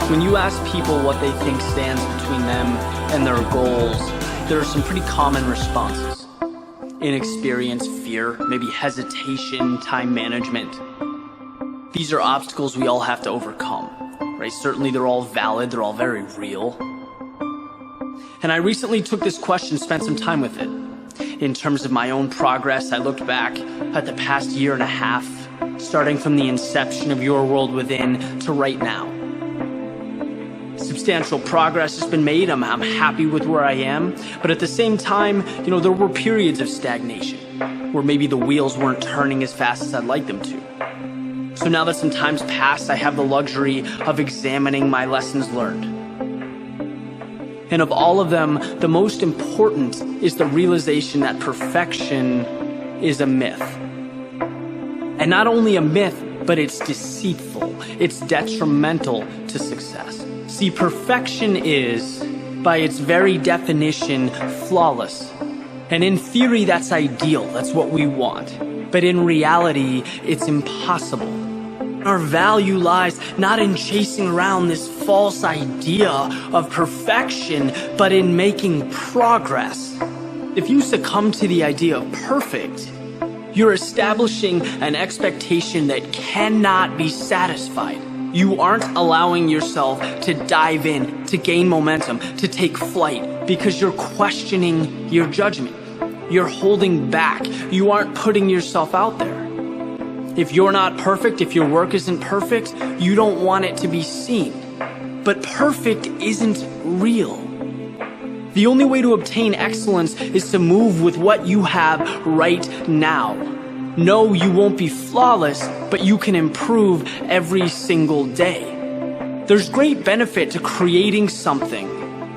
When you ask people what they think stands between them and their goals, there are some pretty common responses. Inexperience, fear, maybe hesitation, time management. These are obstacles we all have to overcome, right? Certainly they're all valid, they're all very real. And I recently took this question, spent some time with it. In terms of my own progress, I looked back at the past year and a half, starting from the inception of Your World Within to right now. Substantial progress has been made. I'm happy with where I am. But at the same time, there were periods of stagnation where maybe the wheels weren't turning as fast as I'd like them to. So now that some time's passed, I have the luxury of examining my lessons learned. And of all of them, the most important is the realization that perfection is a myth. And not only a myth, but it's deceitful. It's detrimental to success. See, perfection is, by its very definition, flawless. And in theory, that's ideal. That's what we want. But in reality, it's impossible. Our value lies not in chasing around this false idea of perfection, but in making progress. If you succumb to the idea of perfect, you're establishing an expectation that cannot be satisfied. You aren't allowing yourself to dive in, to gain momentum, to take flight, because you're questioning your judgment. You're holding back. You aren't putting yourself out there. If you're not perfect, if your work isn't perfect, you don't want it to be seen. But perfect isn't real. The only way to obtain excellence is to move with what you have right now. No, you won't be flawless, but you can improve every single day. There's great benefit to creating something,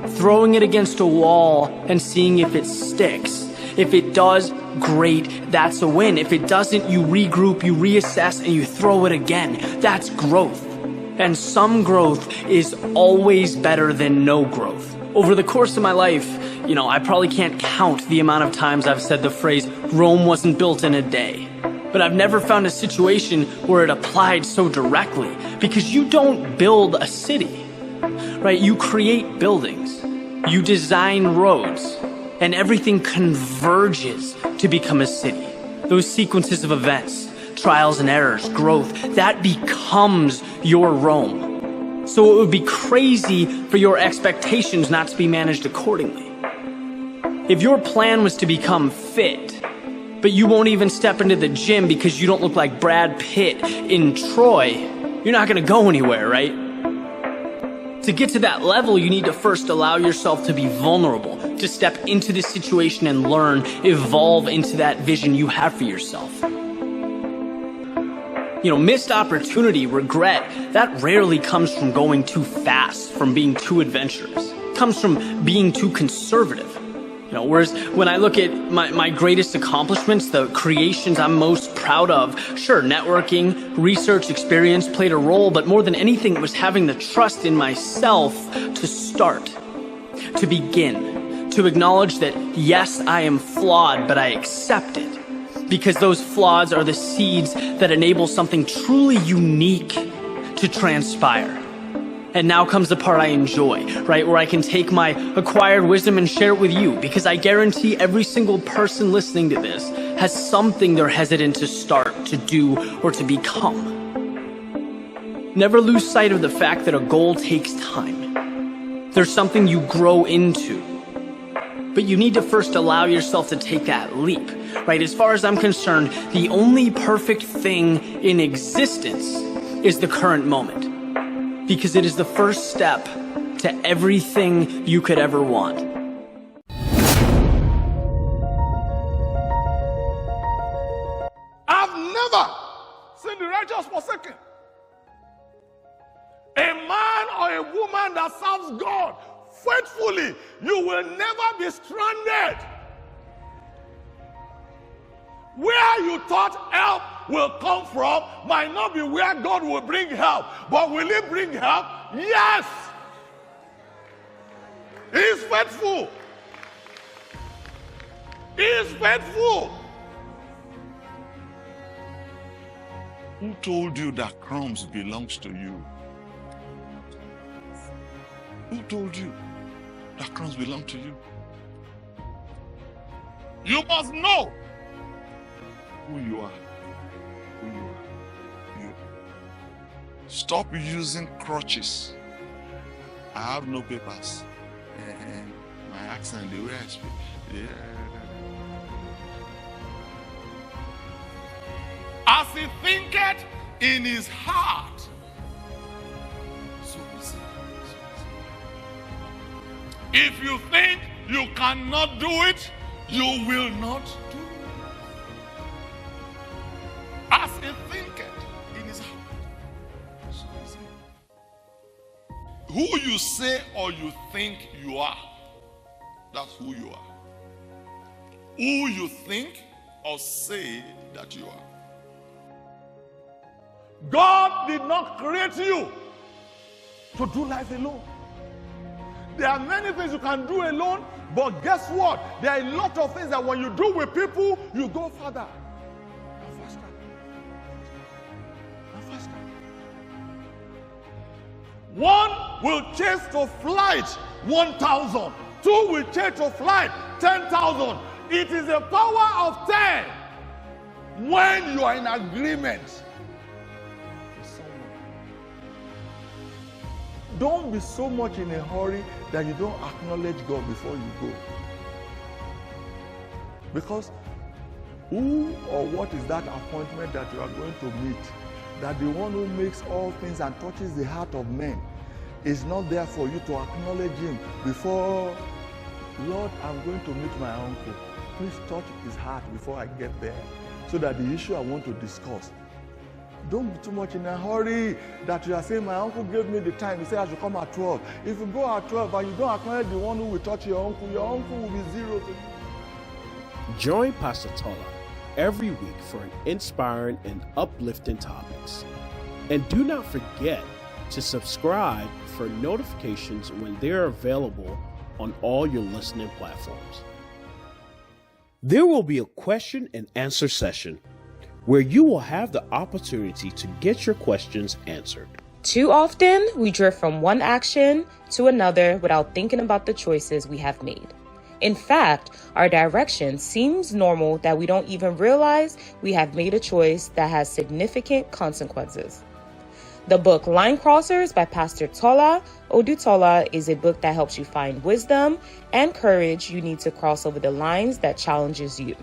throwing it against a wall and seeing if it sticks. If it does, great, that's a win. If it doesn't, you regroup, you reassess, and you throw it again. That's growth. And some growth is always better than no growth. Over the course of my life, I probably can't count the amount of times I've said the phrase, Rome wasn't built in a day. But I've never found a situation where it applied so directly, because you don't build a city, right? You create buildings, you design roads, and everything converges to become a city. Those sequences of events, trials and errors, growth, that becomes your Rome. So it would be crazy for your expectations not to be managed accordingly. If your plan was to become fit, but you won't even step into the gym because you don't look like Brad Pitt in Troy, you're not gonna go anywhere, right? To get to that level, you need to first allow yourself to be vulnerable, to step into this situation and learn, evolve into that vision you have for yourself. Missed opportunity, regret, that rarely comes from going too fast, from being too adventurous. It comes from being too conservative. Whereas when I look at my greatest accomplishments, the creations I'm most proud of, sure, networking, research, experience played a role, but more than anything, it was having the trust in myself to start, to begin, to acknowledge that, yes, I am flawed, but I accept it. Because those flaws are the seeds that enable something truly unique to transpire. And now comes the part I enjoy, right? Where I can take my acquired wisdom and share it with you, because I guarantee every single person listening to this has something they're hesitant to start, to do, or to become. Never lose sight of the fact that a goal takes time. There's something you grow into. But you need to first allow yourself to take that leap, right? As far as I'm concerned, the only perfect thing in existence is the current moment. Because it is the first step to everything you could ever want. I've never seen the righteous forsaken. A man or a woman that serves God faithfully, you will never be stranded. Where you thought help will come from might not be where God will bring help, but will He bring help? Yes! He is faithful. He is faithful. Who told you that crumbs belongs to you? Who told you that crowns belong to you? You must know who you are. Who you are. You. Stop using crutches. I have no papers. And my accent, the way I speak. Yeah. As he thinketh in his heart, so is he. If you think you cannot do it, you will not do it. As he thinketh in his heart, so is he. Who you say or you think you are, that's who you are. Who you think or say that you are. God did not create you to do life alone. There are many things you can do alone, but guess what? There are a lot of things that when you do with people, you go further and faster. And faster. One will chase to flight 1,000. Two will chase to flight 10,000. It is a power of 10 when you are in agreement. Don't be so much in a hurry that you don't acknowledge God before you go. Because who or what is that appointment that you are going to meet? That the one who makes all things and touches the heart of men is not there for you to acknowledge him before, Lord, I'm going to meet my uncle. Please touch his heart before I get there, so that the issue I want to discuss. Don't be too much in a hurry that you are saying, my uncle gave me the time. He said I should come at 12. If you go at 12 and you don't acknowledge the one who will touch your uncle will be zero to you. Join Pastor Tola every week for an inspiring and uplifting topics. And do not forget to subscribe for notifications when they're available on all your listening platforms. There will be a question and answer session where you will have the opportunity to get your questions answered. Too often, we drift from one action to another without thinking about the choices we have made. In fact, our direction seems normal that we don't even realize we have made a choice that has significant consequences. The book Line Crossers by Pastor Tola, Odutola, is a book that helps you find wisdom and courage you need to cross over the lines that challenges you.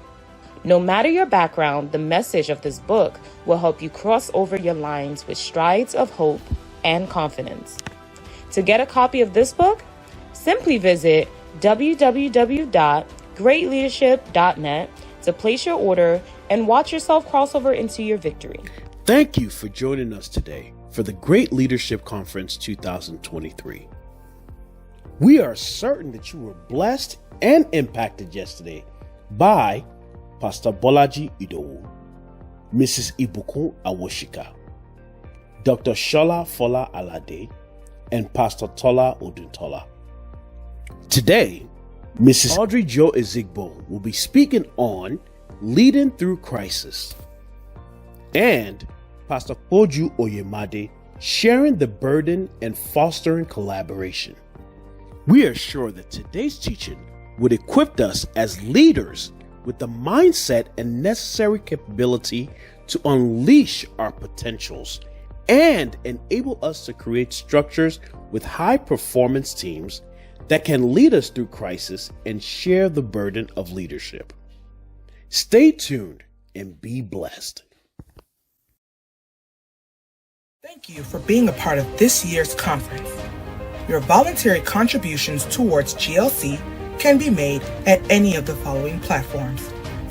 No matter your background, the message of this book will help you cross over your lines with strides of hope and confidence. To get a copy of this book, simply visit www.greatleadership.net to place your order and watch yourself cross over into your victory. Thank you for joining us today for the Great Leadership Conference 2023. We are certain that you were blessed and impacted yesterday by Pastor Bolaji Idowu, Mrs. Ibukun Awoshika, Dr. Shola Fola Alade, and Pastor Tola Odutola. Today, Mrs. Audrey Jo Ezigbo will be speaking on leading through crisis, and Pastor Koju Oyemade sharing the burden and fostering collaboration. We are sure that today's teaching would equip us as leaders with the mindset and necessary capability to unleash our potentials and enable us to create structures with high performance teams that can lead us through crisis and share the burden of leadership. Stay tuned and be blessed. Thank you for being a part of this year's conference. Your voluntary contributions towards GLC can be made at any of the following platforms.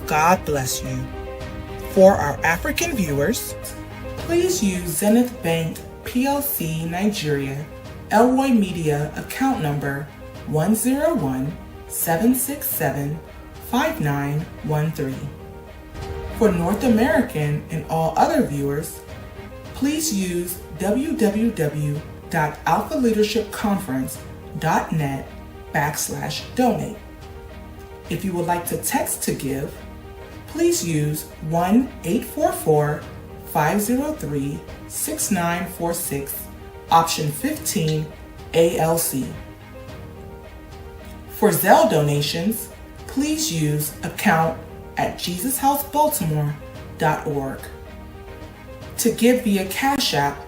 God bless you. For our African viewers, please use Zenith Bank PLC Nigeria Elroy Media account number 101-767-5913. For North American and all other viewers, please use www.alphaleadershipconference.net/donate. If you would like to text to give, please use 1-844-503-6946, option 15, ALC. For Zelle donations, please use account at jesushousebaltimore.org. To give via Cash App,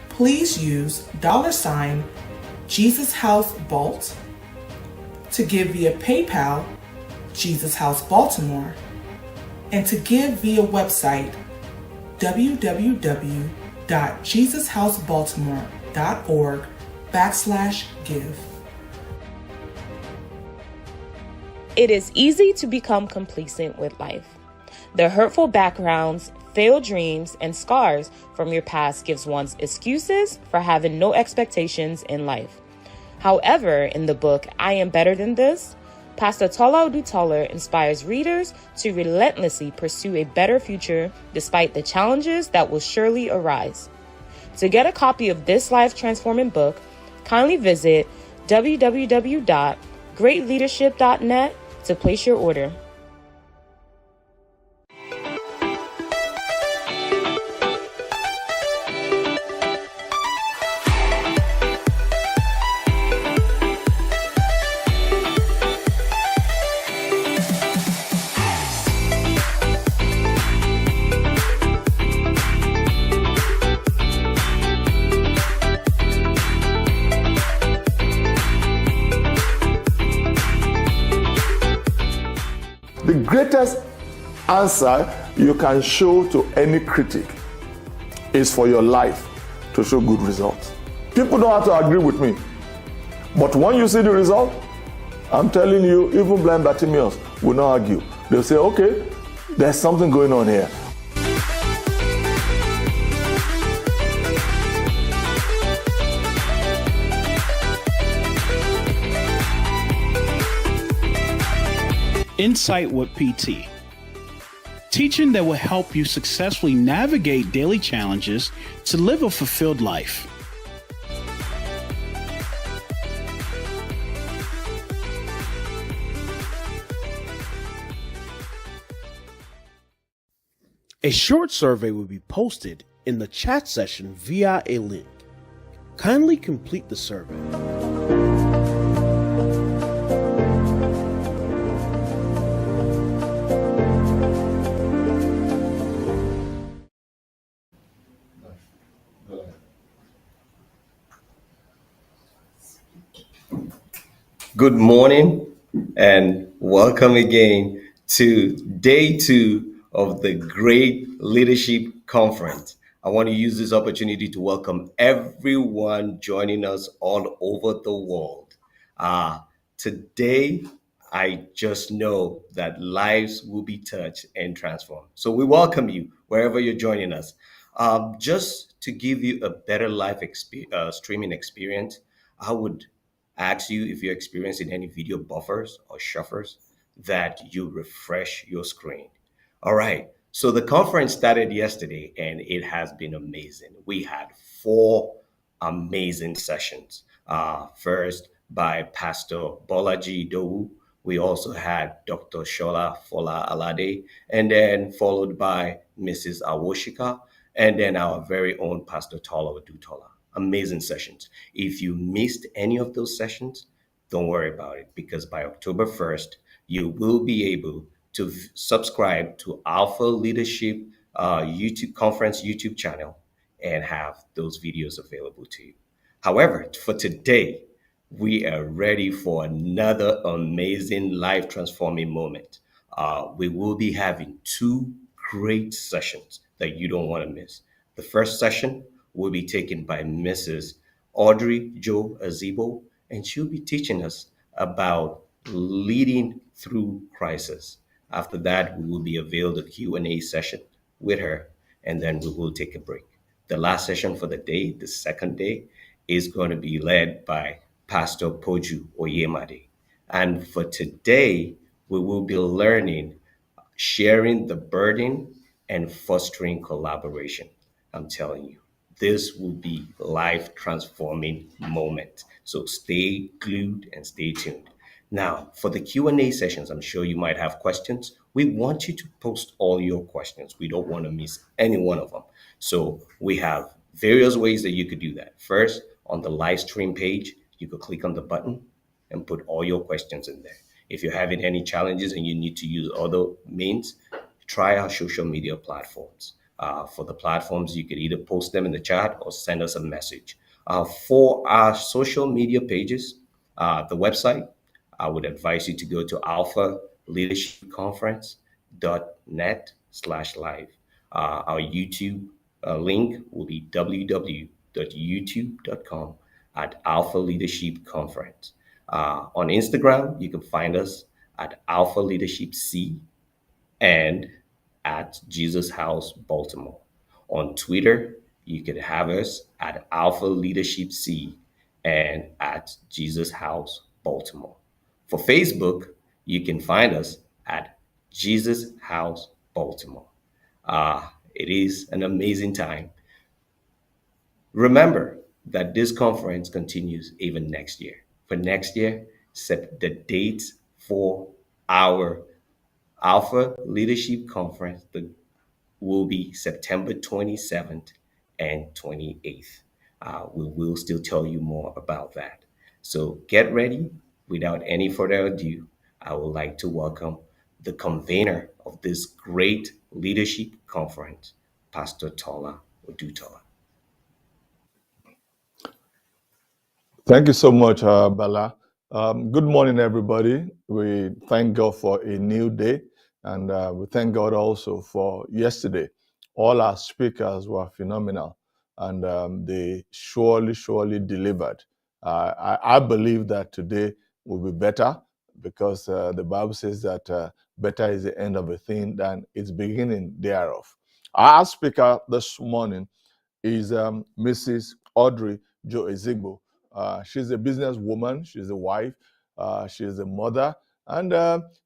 please use $ Jesus House Balt. To give via PayPal, Jesus House Baltimore. And to give via website, www.jesushousebaltimore.org/give. It is easy to become complacent with life. The hurtful backgrounds, failed dreams, and scars from your past gives one excuses for having no expectations in life. However, in the book, I Am Better Than This, Pastor Tola Odutola inspires readers to relentlessly pursue a better future despite the challenges that will surely arise. To get a copy of this life-transforming book, kindly visit www.greatleadership.net to place your order. The greatest answer you can show to any critic is for your life to show good results. People don't have to agree with me, but when you see the result, I'm telling you, even blind Bartimaeus will not argue. They'll say, okay, there's something going on here. Insight with PT. Teaching that will help you successfully navigate daily challenges to live a fulfilled life. A short survey will be posted in the chat session via a link. Kindly complete the survey. Good morning and welcome again to day 2 of the Great Leadership Conference. I want to use this opportunity to welcome everyone joining us all over the world. Today, I just know that lives will be touched and transformed. So we welcome you wherever you're joining us. Just to give you a better live streaming experience, I would ask you if you're experiencing any video buffers or shuffers that you refresh your screen. All right. So the conference started yesterday and it has been amazing. We had 4 amazing sessions. First by Pastor Bolaji Dowu. We also had Dr. Shola Fola Alade, and then followed by Mrs. Awoshika, and then our very own Pastor Tola Odutola. Amazing sessions. If you missed any of those sessions, don't worry about it because by October 1st, you will be able to subscribe to Alpha Leadership YouTube conference YouTube channel and have those videos available to you. However, for today, we are ready for another amazing life transforming moment. We will be having 2 great sessions that you don't want to miss. The first session will be taken by Mrs. Audrey Jo Azibo, and she'll be teaching us about leading through crisis. After that, we will be availed a Q&A session with her, and then we will take a break. The last session for the day, the second day, is going to be led by Pastor Poju Oyemade. And for today, we will be learning sharing the burden and fostering collaboration. I'm telling you, this will be life transforming moment. So stay glued and stay tuned. Now, for the Q&A sessions, I'm sure you might have questions. We want you to post all your questions. We don't want to miss any one of them. So we have various ways that you could do that. First, on the live stream page, You could click on the button and put all your questions in there. If you're having any challenges and you need to use other means, try our social media platforms. For the platforms, you could either post them in the chat or send us a message. For our social media pages, the website, I would advise you to go to alphaleadershipconference.net/live. Our YouTube link will be www.youtube.com at Alpha Leadership Conference. On Instagram, you can find us at Alpha Leadership C and at Jesus House Baltimore. On Twitter, you could have us at Alpha Leadership C and at Jesus House Baltimore. For Facebook, you can find us at Jesus House Baltimore. It is an amazing time. Remember that this conference continues even next year. For next year, set the dates for our Alpha Leadership Conference will be September 27th and 28th. We will still tell you more about that. So get ready. Without any further ado, I would like to welcome the convener of this great leadership conference, Pastor Tola Odutola. Thank you so much, Bala. Good morning, everybody. We thank God for a new day, and we thank God also for yesterday. All our speakers were phenomenal, and they surely delivered. I believe that today will be better because the Bible says that better is the end of a thing than its beginning thereof. Our speaker this morning is Mrs. Audrey Joe Ezigbo. She's a businesswoman, she's a wife, she's a mother, and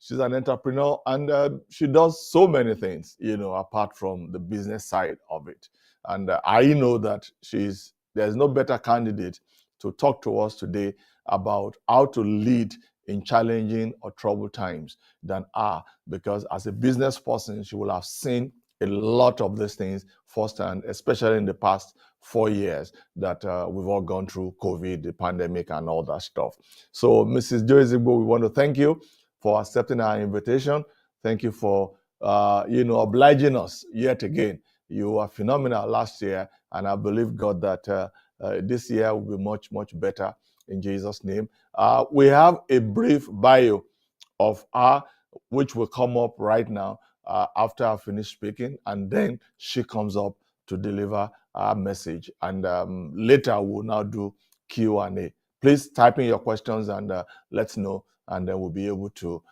she's an entrepreneur, and she does so many things, apart from the business side of it. And I know that there's no better candidate to talk to us today about how to lead in challenging or troubled times than her, because as a business person, she will have seen a lot of these things firsthand, especially in the past 4 years that we've all gone through COVID, the pandemic, and all that stuff. So, Mrs. Joy Zigbo, we want to thank you for accepting our invitation. Thank you for, obliging us yet again. You were phenomenal last year, and I believe, God, that this year will be much, much better in Jesus' name. We have a brief bio of her, which will come up right now after I finish speaking, and then she comes up to deliver our message. And later we'll now do Q&A. Please type in your questions and let's know, and then we'll be able to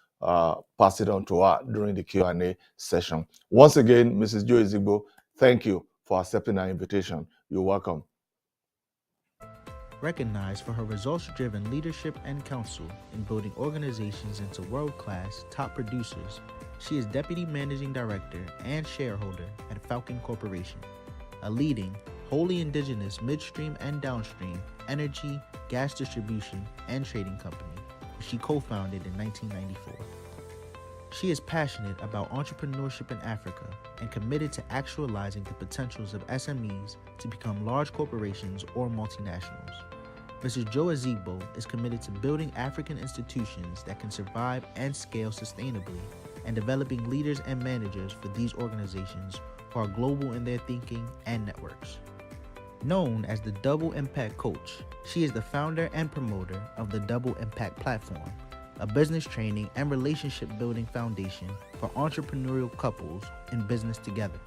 pass it on to her during the Q&A session. Once again, Mrs. Joe Ezigbo, thank you for accepting our invitation. You're welcome. Recognized for her results-driven leadership and counsel in building organizations into world-class top producers, she is Deputy Managing Director and shareholder at Falcon Corporation, a leading, wholly indigenous midstream and downstream energy, gas distribution, and trading company, which she co-founded in 1994. She is passionate about entrepreneurship in Africa and committed to actualizing the potentials of SMEs to become large corporations or multinationals. Mrs. Joe Ezigbo is committed to building African institutions that can survive and scale sustainably, and developing leaders and managers for these organizations who are global in their thinking and networks. Known as the Double Impact Coach, she is the founder and promoter of the Double Impact Platform, a business training and relationship building foundation for entrepreneurial couples in business together.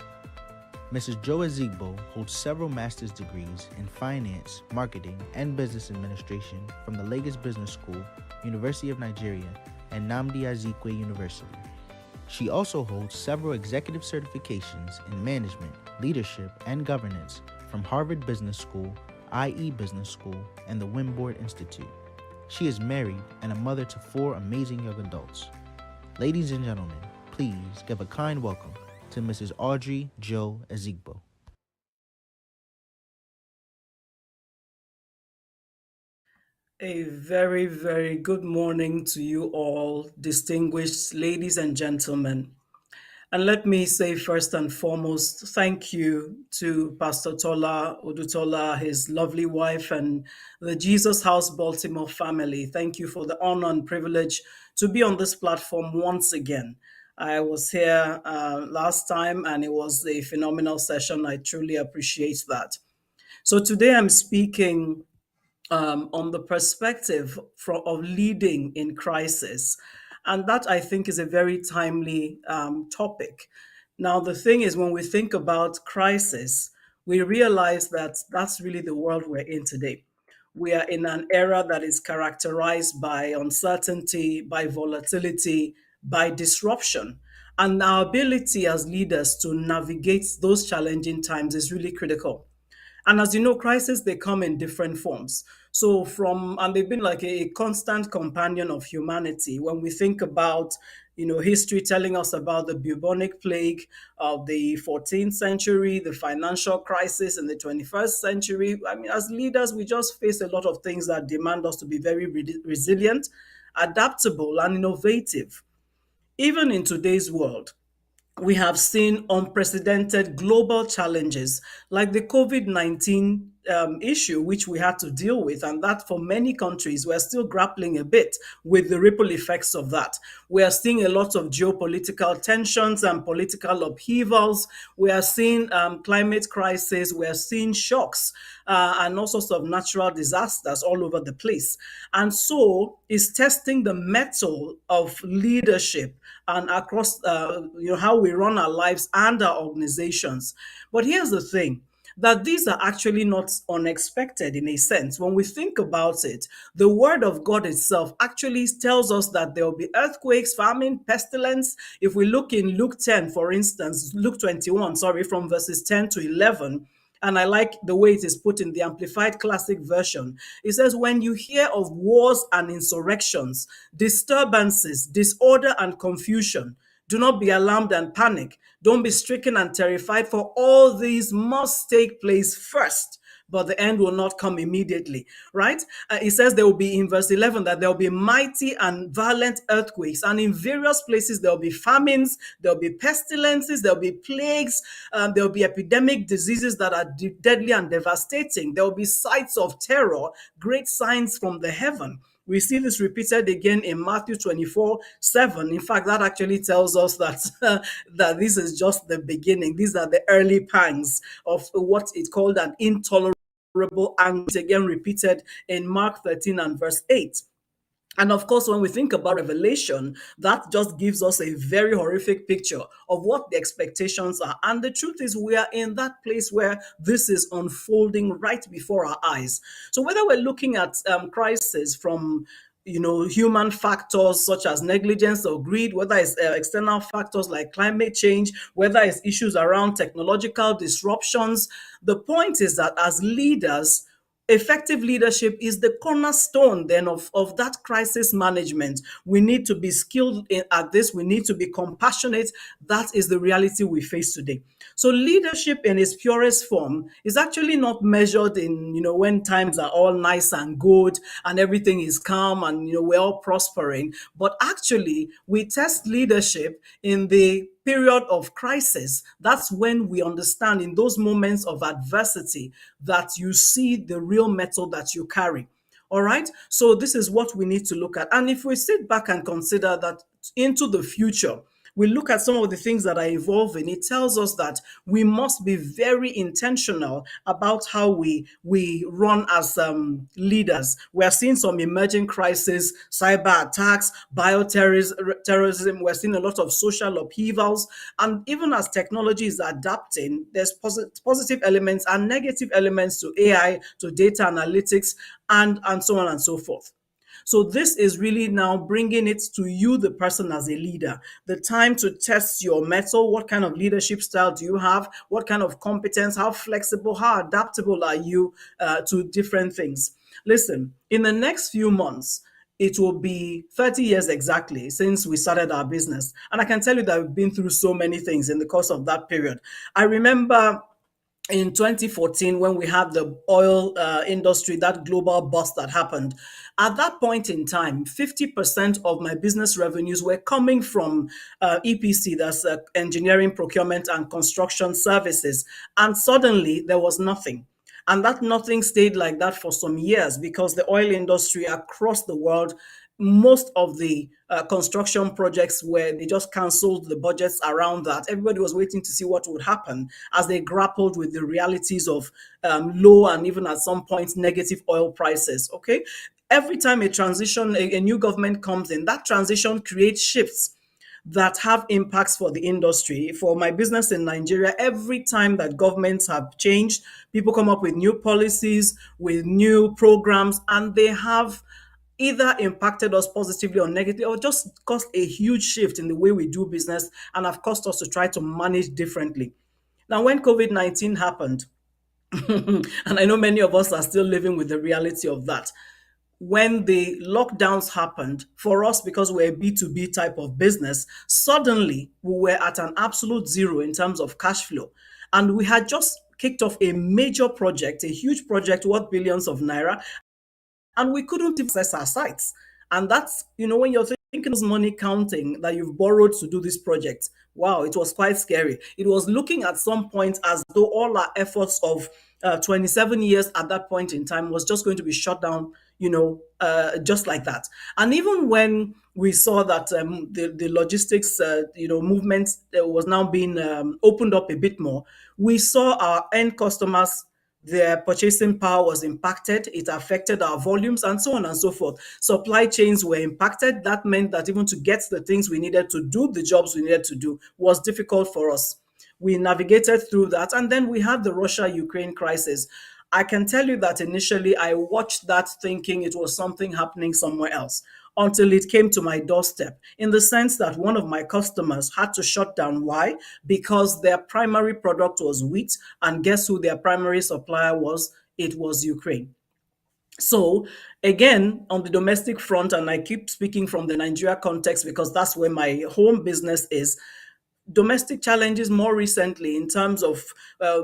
Mrs. Joe Ezigbo holds several master's degrees in finance, marketing, and business administration from the Lagos Business School, University of Nigeria, and Nnamdi Azikiwe University. She also holds several executive certifications in management, leadership, and governance from Harvard Business School, IE Business School, and the Wimborne Institute. She is married and a mother to 4 amazing young adults. Ladies and gentlemen, please give a kind welcome to Mrs. Audrey Joe Ezigbo. A very, very good morning to you all, distinguished ladies and gentlemen. And let me say first and foremost, thank you to Pastor Tola, Odutola, his lovely wife, and the Jesus House Baltimore family. Thank you for the honor and privilege to be on this platform once again. I was here last time and it was a phenomenal session. I truly appreciate that. So today I'm speaking on the perspective of leading in crisis. And that I think is a very timely topic. Now, the thing is, when we think about crisis, we realize that that's really the world we're in today. We are in an era that is characterized by uncertainty, by volatility, by disruption. And our ability as leaders to navigate those challenging times is really critical. And as you know, crises, they come in different forms. So and they've been like a constant companion of humanity. When we think about, history telling us about the bubonic plague of the 14th century, the financial crisis in the 21st century. I mean, as leaders, we just face a lot of things that demand us to be very resilient, adaptable, and innovative. Even in today's world, we have seen unprecedented global challenges like the COVID-19 issue, which we had to deal with. And that for many countries, we're still grappling a bit with the ripple effects of that. We are seeing a lot of geopolitical tensions and political upheavals. We are seeing climate crisis. We are seeing shocks and all sorts of natural disasters all over the place. And so it's testing the mettle of leadership and across how we run our lives and our organizations. But here's the thing, that these are actually not unexpected in a sense. When we think about it, the word of God itself actually tells us that there will be earthquakes, famine, pestilence. If we look in Luke 10, for instance, Luke 21, sorry, from verses 10 to 11, and I like the way it is put in the Amplified Classic Version. It says, when you hear of wars and insurrections, disturbances, disorder, and confusion, do not be alarmed and panic. Don't be stricken and terrified, for all these must take place first, but the end will not come immediately, right? It says there will be in verse 11 that there will be mighty and violent earthquakes, and in various places there will be famines, there will be pestilences, there will be plagues, there will be epidemic diseases that are deadly and devastating. There will be sights of terror, great signs from the heaven. We see this repeated again in Matthew 24:7. In fact, that actually tells us that, that this is just the beginning. These are the early pangs of what is called an intolerable anger, again repeated in Mark 13 and verse 8. And of course, when we think about Revelation, that just gives us a very horrific picture of what the expectations are. And the truth is, we are in that place where this is unfolding right before our eyes. So whether we're looking at crisis from human factors such as negligence or greed, whether it's external factors like climate change, whether it's issues around technological disruptions, the point is that as leaders, effective leadership is the cornerstone then of that crisis management. We need to be skilled at this. We need to be compassionate. That is the reality we face today. So leadership in its purest form is actually not measured in, when times are all nice and good and everything is calm and, we're all prospering. But actually, we test leadership in the period of crisis. That's when we understand, in those moments of adversity, that you see the real metal that you carry. All right. So this is what we need to look at. And if we sit back and consider that into the future, we look at some of the things that are evolving, it tells us that we must be very intentional about how we run as leaders. We are seeing some emerging crises, cyber attacks, bioterrorism. We're seeing a lot of social upheavals. And even as technology is adapting, there's positive elements and negative elements to AI, to data analytics, and so on and so forth. So this is really now bringing it to you, the person as a leader, the time to test your mettle. What kind of leadership style do you have? What kind of competence? How flexible, how adaptable are you to different things? Listen, in the next few months, it will be 30 years exactly since we started our business. And I can tell you that we've been through so many things in the course of that period. I remember in 2014 when we had the oil industry, that global bust that happened. At that point in time, 50% of my business revenues were coming from EPC, that's engineering, procurement, and construction services. And suddenly there was nothing. And that nothing stayed like that for some years because the oil industry across the world, most of the construction projects where they just cancelled the budgets around that. Everybody was waiting to see what would happen as they grappled with the realities of low and even at some point negative oil prices. Okay. Every time a new government comes in, that transition creates shifts that have impacts for the industry. For my business in Nigeria, every time that governments have changed, people come up with new policies, with new programs, and they have either impacted us positively or negatively, or just caused a huge shift in the way we do business and have caused us to try to manage differently. Now, when COVID-19 happened, and I know many of us are still living with the reality of that, when the lockdowns happened, for us, because we're a B2B type of business, suddenly we were at an absolute zero in terms of cash flow. And we had just kicked off a major project, a huge project worth billions of naira, and we couldn't even access our sites. And that's, when you're thinking of money counting that you've borrowed to do this project, wow, it was quite scary. It was looking at some point as though all our efforts of 27 years at that point in time was just going to be shut down, just like that. And even when we saw that the logistics, movement was now being opened up a bit more, we saw our end customers, their purchasing power was impacted. It affected our volumes and so on and so forth. Supply chains were impacted. That meant that even to get the things we needed to do, the jobs we needed to do, was difficult for us. We navigated through that. And then we had the Russia-Ukraine crisis. I can tell you that initially I watched that thinking it was something happening somewhere else until it came to my doorstep, in the sense that one of my customers had to shut down. Why? Because their primary product was wheat, and guess who their primary supplier was? It was Ukraine. So, again, on the domestic front, and I keep speaking from the Nigeria context because that's where my home business is, domestic challenges more recently in terms of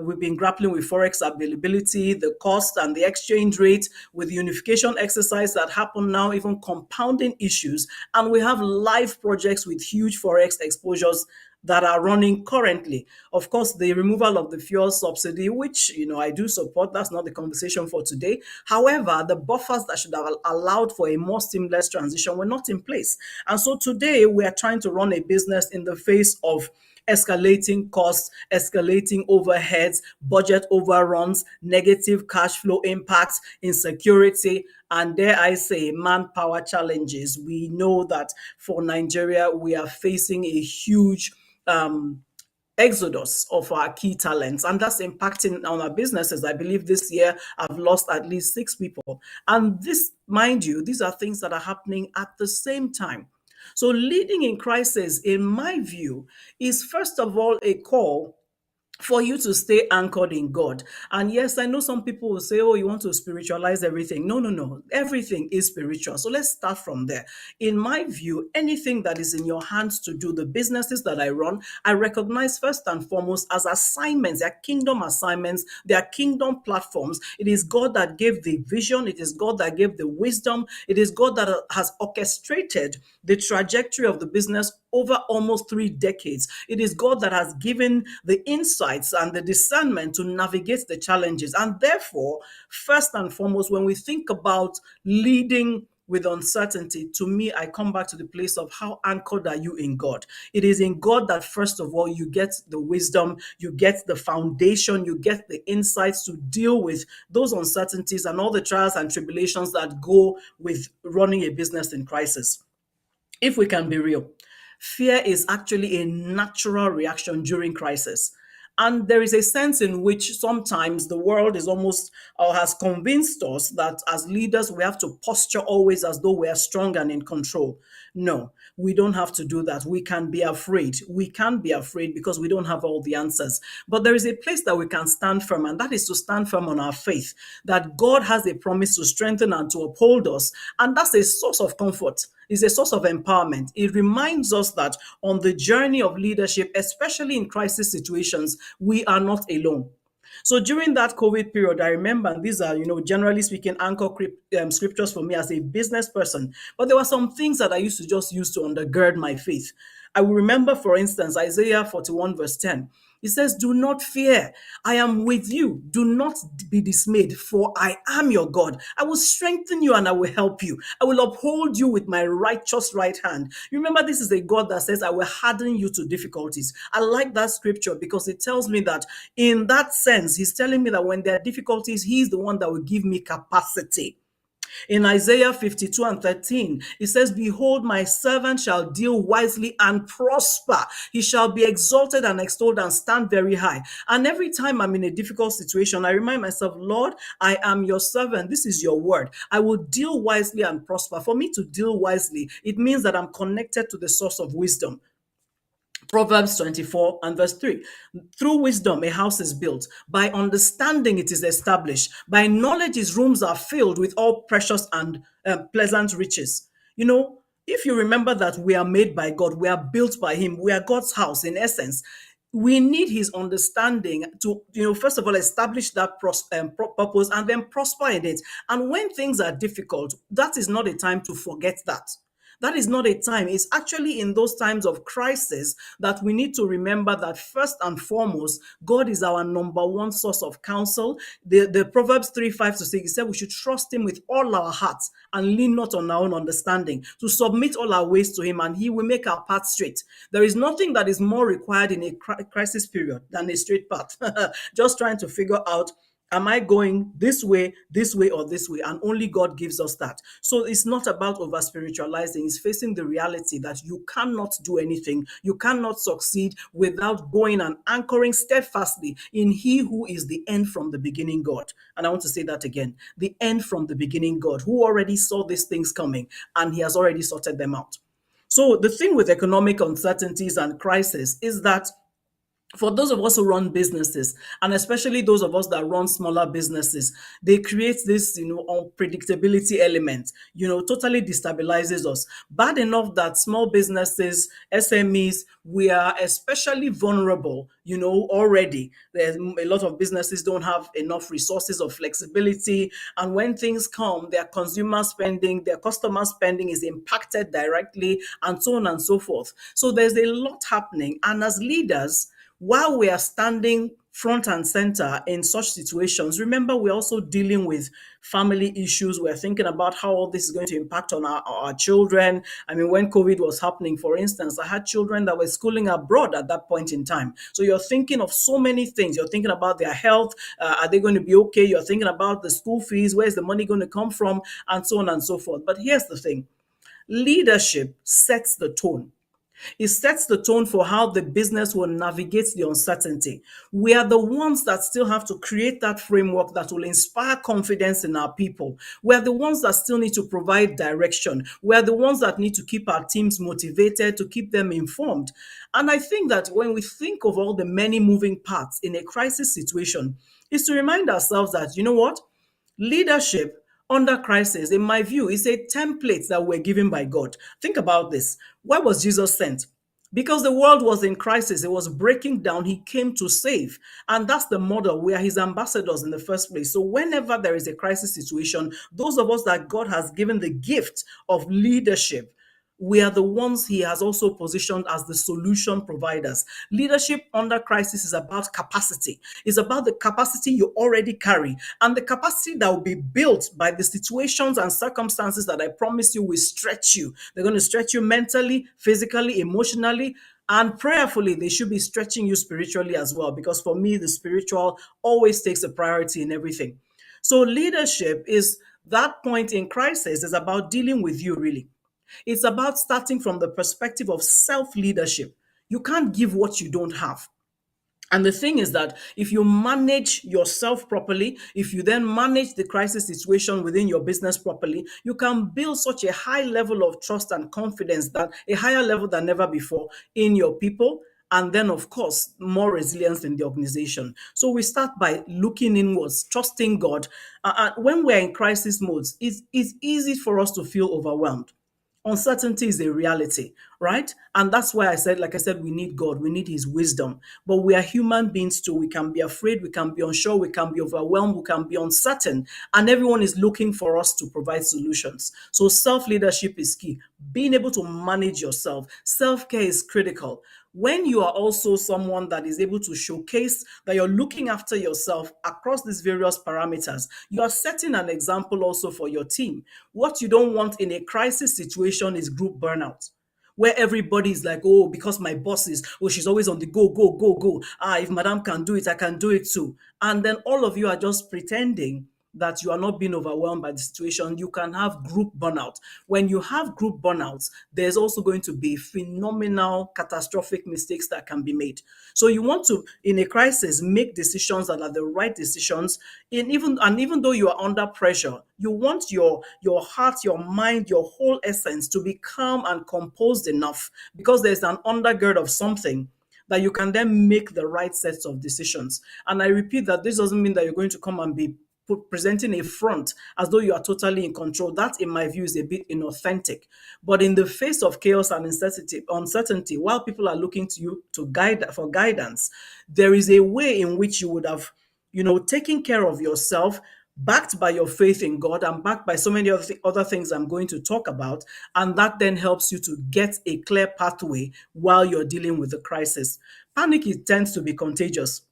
we've been grappling with forex availability, the cost and the exchange rate, with the unification exercise that happened now, even compounding issues. And we have live projects with huge forex exposures that are running currently. Of course, the removal of the fuel subsidy, which I do support, that's not the conversation for today. However, the buffers that should have allowed for a more seamless transition were not in place. And so today we are trying to run a business in the face of escalating costs, escalating overheads, budget overruns, negative cash flow impacts, insecurity, and dare I say, manpower challenges. We know that for Nigeria, we are facing a huge exodus of our key talents, and that's impacting on our businesses. I believe this year I've lost at least 6 people. And this, mind you, these are things that are happening at the same time. So leading in crisis, in my view, is first of all a call for you to stay anchored in God. And yes, I know some people will say, oh, you want to spiritualize everything. No, no, no. Everything is spiritual. So let's start from there. In my view, anything that is in your hands to do, the businesses that I run, I recognize first and foremost as assignments. They are kingdom assignments. They are kingdom platforms. It is God that gave the vision. It is God that gave the wisdom. It is God that has orchestrated the trajectory of the business over almost 3 decades. It is God that has given the insights and the discernment to navigate the challenges. And therefore, first and foremost, when we think about leading with uncertainty, to me, I come back to the place of how anchored are you in God? It is in God that, first of all, you get the wisdom, you get the foundation, you get the insights to deal with those uncertainties and all the trials and tribulations that go with running a business in crisis. If we can be real, fear is actually a natural reaction during crisis. And there is a sense in which sometimes the world is almost or has convinced us that as leaders, we have to posture always as though we are strong and in control. No, we don't have to do that. We can be afraid. We can be afraid because we don't have all the answers. But there is a place that we can stand firm, and that is to stand firm on our faith that God has a promise to strengthen and to uphold us. And that's a source of comfort, is a source of empowerment. It reminds us that on the journey of leadership, especially in crisis situations, we are not alone. So during that COVID period, I remember, and these are, generally speaking, anchor scriptures for me as a business person. But there were some things that I used to just use to undergird my faith. I will remember, for instance, Isaiah 41, verse 10. It says, "Do not fear. I am with you. Do not be dismayed, for I am your God. I will strengthen you and I will help you. I will uphold you with my righteous right hand." You remember, this is a God that says, "I will harden you to difficulties." I like that scripture because it tells me that in that sense, He's telling me that when there are difficulties, He's the one that will give me capacity. In Isaiah 52 and 13, it says, "Behold, my servant shall deal wisely and prosper. He shall be exalted and extolled and stand very high." And every time I'm in a difficult situation, I remind myself, "Lord, I am your servant. This is your word. I will deal wisely and prosper." For me to deal wisely, it means that I'm connected to the source of wisdom. Proverbs 24 and verse 3. "Through wisdom a house is built, by understanding it is established, by knowledge his rooms are filled with all precious and pleasant riches." If you remember that we are made by God, we are built by Him, we are God's house in essence. We need His understanding to, first of all, establish that purpose and then prosper in it. And when things are difficult, that is not a time to forget that. That is not a time. It's actually in those times of crisis that we need to remember that first and foremost, God is our number one source of counsel. The Proverbs 3:5-6, he said we should trust Him with all our hearts and lean not on our own understanding, to submit all our ways to Him, and He will make our path straight. There is nothing that is more required in a crisis period than a straight path. Just trying to figure out, am I going this way, or this way? And only God gives us that. So it's not about over spiritualizing. It's facing the reality that you cannot do anything. You cannot succeed without going and anchoring steadfastly in He who is the end from the beginning God. And I want to say that again, the end from the beginning God, who already saw these things coming and He has already sorted them out. So the thing with economic uncertainties and crisis is that for those of us who run businesses, and especially those of us that run smaller businesses, they create this, unpredictability element, totally destabilizes us. Bad enough that small businesses, SMEs, we are especially vulnerable, already. There's a lot of businesses don't have enough resources or flexibility. And when things come, their consumer spending, their customer spending is impacted directly, and so on and so forth. So there's a lot happening. And as leaders, while we are standing front and center in such situations, remember we're also dealing with family issues. We're thinking about how all this is going to impact on our children. I mean, when COVID was happening, for instance, I had children that were schooling abroad at that point in time. So you're thinking of so many things. You're thinking about their health. Are they going to be okay? You're thinking about the school fees. Where's the money going to come from? And so on and so forth. But here's the thing. Leadership sets the tone. It sets the tone for how the business will navigate the uncertainty. We are the ones that still have to create that framework that will inspire confidence in our people. We are the ones that still need to provide direction. We are the ones that need to keep our teams motivated, to keep them informed. And I think that when we think of all the many moving parts in a crisis situation, is to remind ourselves that, you know what? Leadership under crisis, in my view, is a template that we're given by God. Think about this. Why was Jesus sent? Because the world was in crisis, it was breaking down. He came to save. And that's the model. We are His ambassadors in the first place. So whenever there is a crisis situation, those of us that God has given the gift of leadership, we are the ones He has also positioned as the solution providers. Leadership under crisis is about capacity. It's about the capacity you already carry and the capacity that will be built by the situations and circumstances that I promise you will stretch you. They're going to stretch you mentally, physically, emotionally, and prayerfully. They should be stretching you spiritually as well, because for me, the spiritual always takes a priority in everything. So leadership is that point in crisis is about dealing with you, really. It's about starting from the perspective of self leadership. You can't give what you don't have. And the thing is that if you manage yourself properly, if you then manage the crisis situation within your business properly, you can build such a high level of trust and confidence, that a higher level than ever before in your people. And then, of course, more resilience in the organization. So we start by looking inwards, trusting God. When we're in crisis modes, it's easy for us to feel overwhelmed. Uncertainty is a reality, right? And that's why I said, like I said, we need God, we need His wisdom. But we are human beings too. We can be afraid, we can be unsure, we can be overwhelmed, we can be uncertain, and everyone is looking for us to provide solutions. So self leadership is key. Being able to manage yourself, self care is critical. When you are also someone that is able to showcase that you're looking after yourself across these various parameters, you are setting an example also for your team. What you don't want in a crisis situation is group burnout, where everybody is like, oh, because my boss is, oh, she's always on the go, go, go, go. Ah, if madam can do it, I can do it too. And then all of you are just pretending that you are not being overwhelmed by the situation. You can have group burnout. When you have group burnouts, there's also going to be phenomenal catastrophic mistakes that can be made. So you want to, in a crisis, make decisions that are the right decisions. Even though you are under pressure, you want your heart, your mind, your whole essence to be calm and composed enough, because there's an undergird of something that you can then make the right sets of decisions. And I repeat that this doesn't mean that you're going to come and be presenting a front as though you are totally in control. That, in my view, is a bit inauthentic. But in the face of chaos and uncertainty, while people are looking to you to guide for guidance, there is a way in which you would have, taken care of yourself, backed by your faith in God and backed by so many other things I'm going to talk about. And that then helps you to get a clear pathway while you're dealing with the crisis. Panic, it tends to be contagious.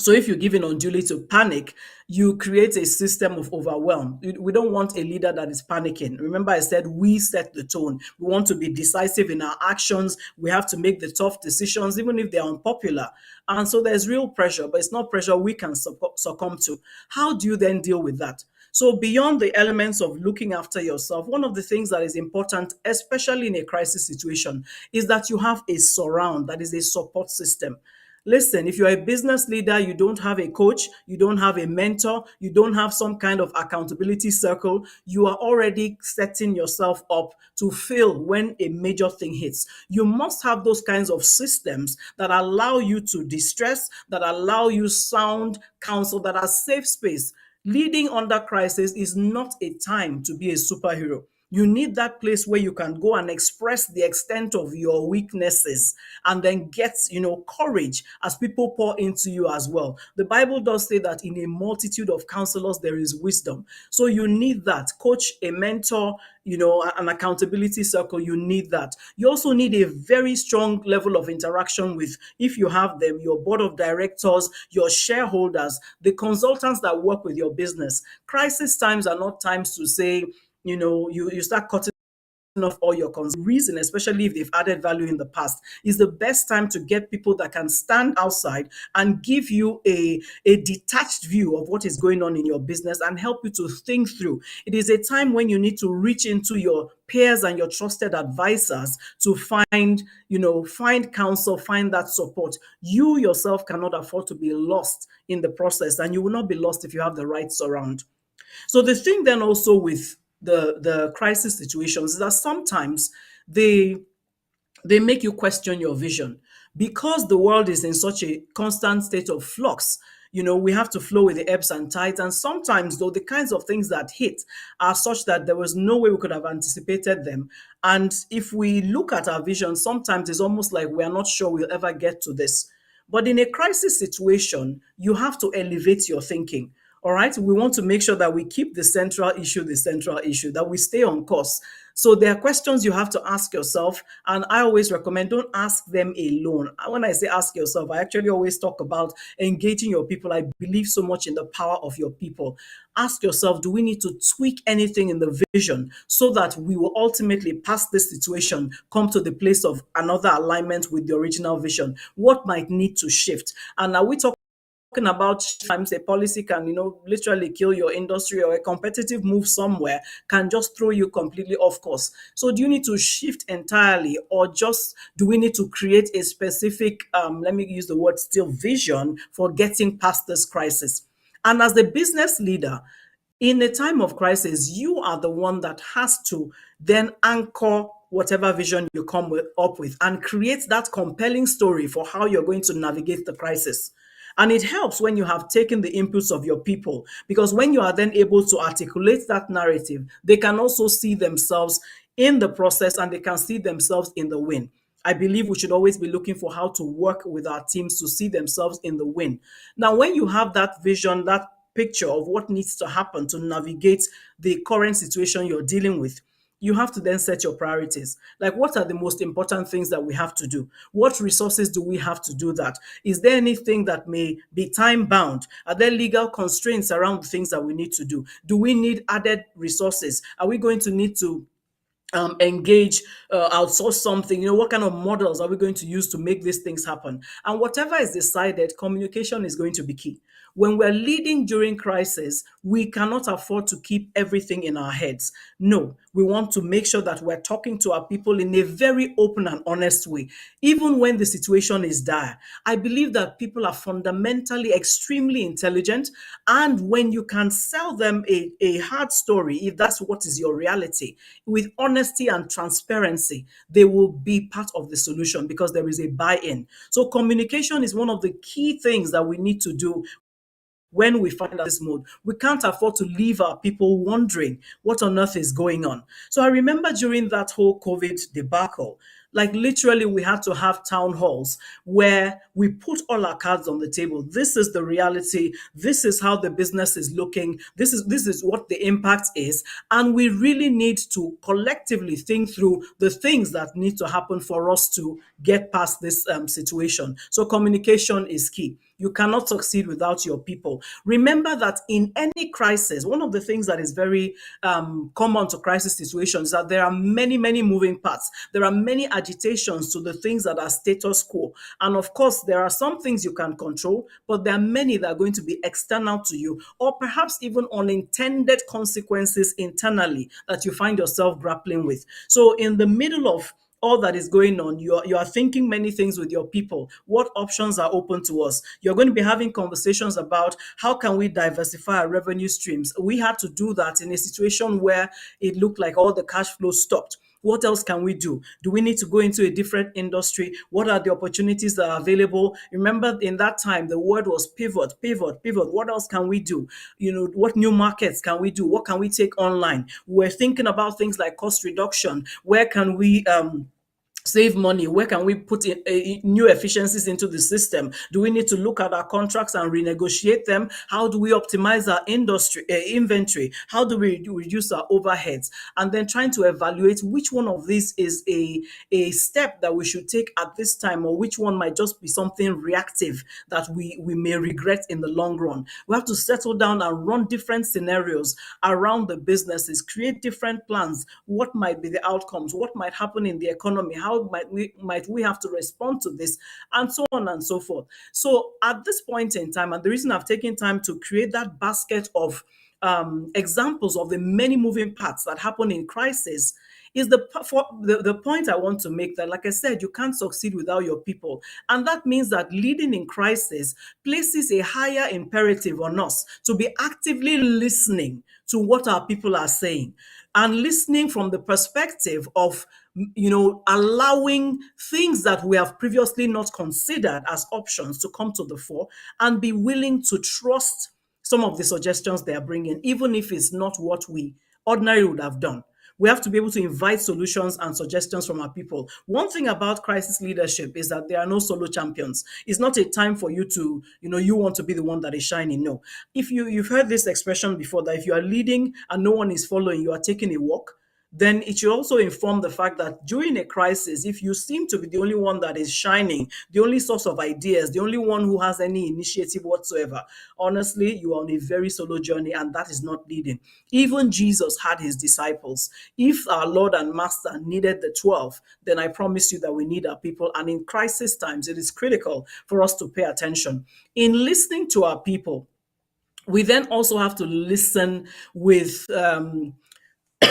So if you give in unduly to panic, you create a system of overwhelm. We don't want a leader that is panicking. Remember, I said we set the tone. We want to be decisive in our actions. We have to make the tough decisions, even if they're unpopular. And so there's real pressure, but it's not pressure we can succumb to. How do you then deal with that? So beyond the elements of looking after yourself, one of the things that is important, especially in a crisis situation, is that you have a surround, that is a support system. Listen, if you're a business leader, you don't have a coach, you don't have a mentor, you don't have some kind of accountability circle, you are already setting yourself up to fail when a major thing hits. You must have those kinds of systems that allow you to distress, that allow you sound counsel, that are safe space. Leading under crisis is not a time to be a superhero. You need that place where you can go and express the extent of your weaknesses and then get, courage as people pour into you as well. The Bible does say that in a multitude of counselors, there is wisdom. So you need that coach, a mentor, an accountability circle. You need that. You also need a very strong level of interaction with, if you have them, your board of directors, your shareholders, the consultants that work with your business. Crisis times are not times to say, you start cutting off all your concerns. Reason, especially if they've added value in the past, is the best time to get people that can stand outside and give you a detached view of what is going on in your business and help you to think through. It is a time when you need to reach into your peers and your trusted advisors to find counsel, find that support. You yourself cannot afford to be lost in the process, and you will not be lost if you have the right surround. So the thing then also with the crisis situations is that sometimes they make you question your vision, because the world is in such a constant state of flux. We have to flow with the ebbs and tides, and sometimes, though, the kinds of things that hit are such that there was no way we could have anticipated them. And if we look at our vision, sometimes it's almost like we are not sure we'll ever get to this. But in a crisis situation, you have to elevate your thinking. All right. We want to make sure that we keep the central issue, that we stay on course. So there are questions you have to ask yourself. And I always recommend, don't ask them alone. When I say ask yourself, I actually always talk about engaging your people. I believe so much in the power of your people. Ask yourself, do we need to tweak anything in the vision so that we will ultimately, past this situation, come to the place of another alignment with the original vision? What might need to shift? And now we talking about times a policy can, literally kill your industry, or a competitive move somewhere can just throw you completely off course. So do you need to shift entirely, or just do we need to create a specific, let me use the word still, vision for getting past this crisis? And as the business leader, in a time of crisis, you are the one that has to then anchor whatever vision you come up with and create that compelling story for how you're going to navigate the crisis. And it helps when you have taken the inputs of your people, because when you are then able to articulate that narrative, they can also see themselves in the process and they can see themselves in the win. I believe we should always be looking for how to work with our teams to see themselves in the win. Now, when you have that vision, that picture of what needs to happen to navigate the current situation you're dealing with, you have to then set your priorities. Like, what are the most important things that we have to do? What resources do we have to do that? Is there anything that may be time bound? Are there legal constraints around the things that we need to do? Do we need added resources? Are we going to need to engage, outsource something? What kind of models are we going to use to make these things happen? And whatever is decided, communication is going to be key. When we're leading during crisis, we cannot afford to keep everything in our heads. No, we want to make sure that we're talking to our people in a very open and honest way, even when the situation is dire. I believe that people are fundamentally extremely intelligent, and when you can sell them a hard story, if that's what is your reality, with honesty and transparency, they will be part of the solution because there is a buy-in. So communication is one of the key things that we need to do when we find out this mode. We can't afford to leave our people wondering what on earth is going on. So I remember during that whole COVID debacle, like literally we had to have town halls where we put all our cards on the table. This is the reality. This is how the business is looking. This is what the impact is. And we really need to collectively think through the things that need to happen for us to get past this situation. So communication is key. You cannot succeed without your people. Remember that in any crisis, one of the things that is very common to crisis situations is that there are many, many moving parts. There are many agitations to the things that are status quo. And of course, there are some things you can control, but there are many that are going to be external to you, or perhaps even unintended consequences internally that you find yourself grappling with. So in the middle of all that is going on, you are thinking many things with your people. What options are open to us? You're going to be having conversations about how can we diversify our revenue streams. We had to do that in a situation where it looked like all the cash flow stopped. What else can we do? Do we need to go into a different industry? What are the opportunities that are available? Remember, in that time, the word was pivot, pivot, pivot. What else can we do? What new markets can we do? What can we take online? We're thinking about things like cost reduction. Where can we save money? Where can we put in new efficiencies into the system? Do we need to look at our contracts and renegotiate them? How do we optimize our industry inventory? How do we reduce our overheads? And then trying to evaluate which one of these is a step that we should take at this time, or which one might just be something reactive that we may regret in the long run. We have to settle down and run different scenarios around the businesses, create different plans. What might be the outcomes? What might happen in the economy? How might we have to respond to this, and so on and so forth. So at this point in time, and the reason I've taken time to create that basket of examples of the many moving parts that happen in crisis, is the point I want to make, that, like I said, you can't succeed without your people. And that means that leading in crisis places a higher imperative on us to be actively listening to what our people are saying, and listening from the perspective of allowing things that we have previously not considered as options to come to the fore, and be willing to trust some of the suggestions they are bringing, even if it's not what we ordinarily would have done. We have to be able to invite solutions and suggestions from our people. One thing about crisis leadership is that there are no solo champions. It's not a time for you to, you want to be the one that is shining. No. If you've heard this expression before, that if you are leading and no one is following, you are taking a walk, then it should also inform the fact that during a crisis, if you seem to be the only one that is shining, the only source of ideas, the only one who has any initiative whatsoever, honestly, you are on a very solo journey, and that is not leading. Even Jesus had his disciples. If our Lord and Master needed the 12, then I promise you that we need our people. And in crisis times, it is critical for us to pay attention. In listening to our people, we then also have to listen with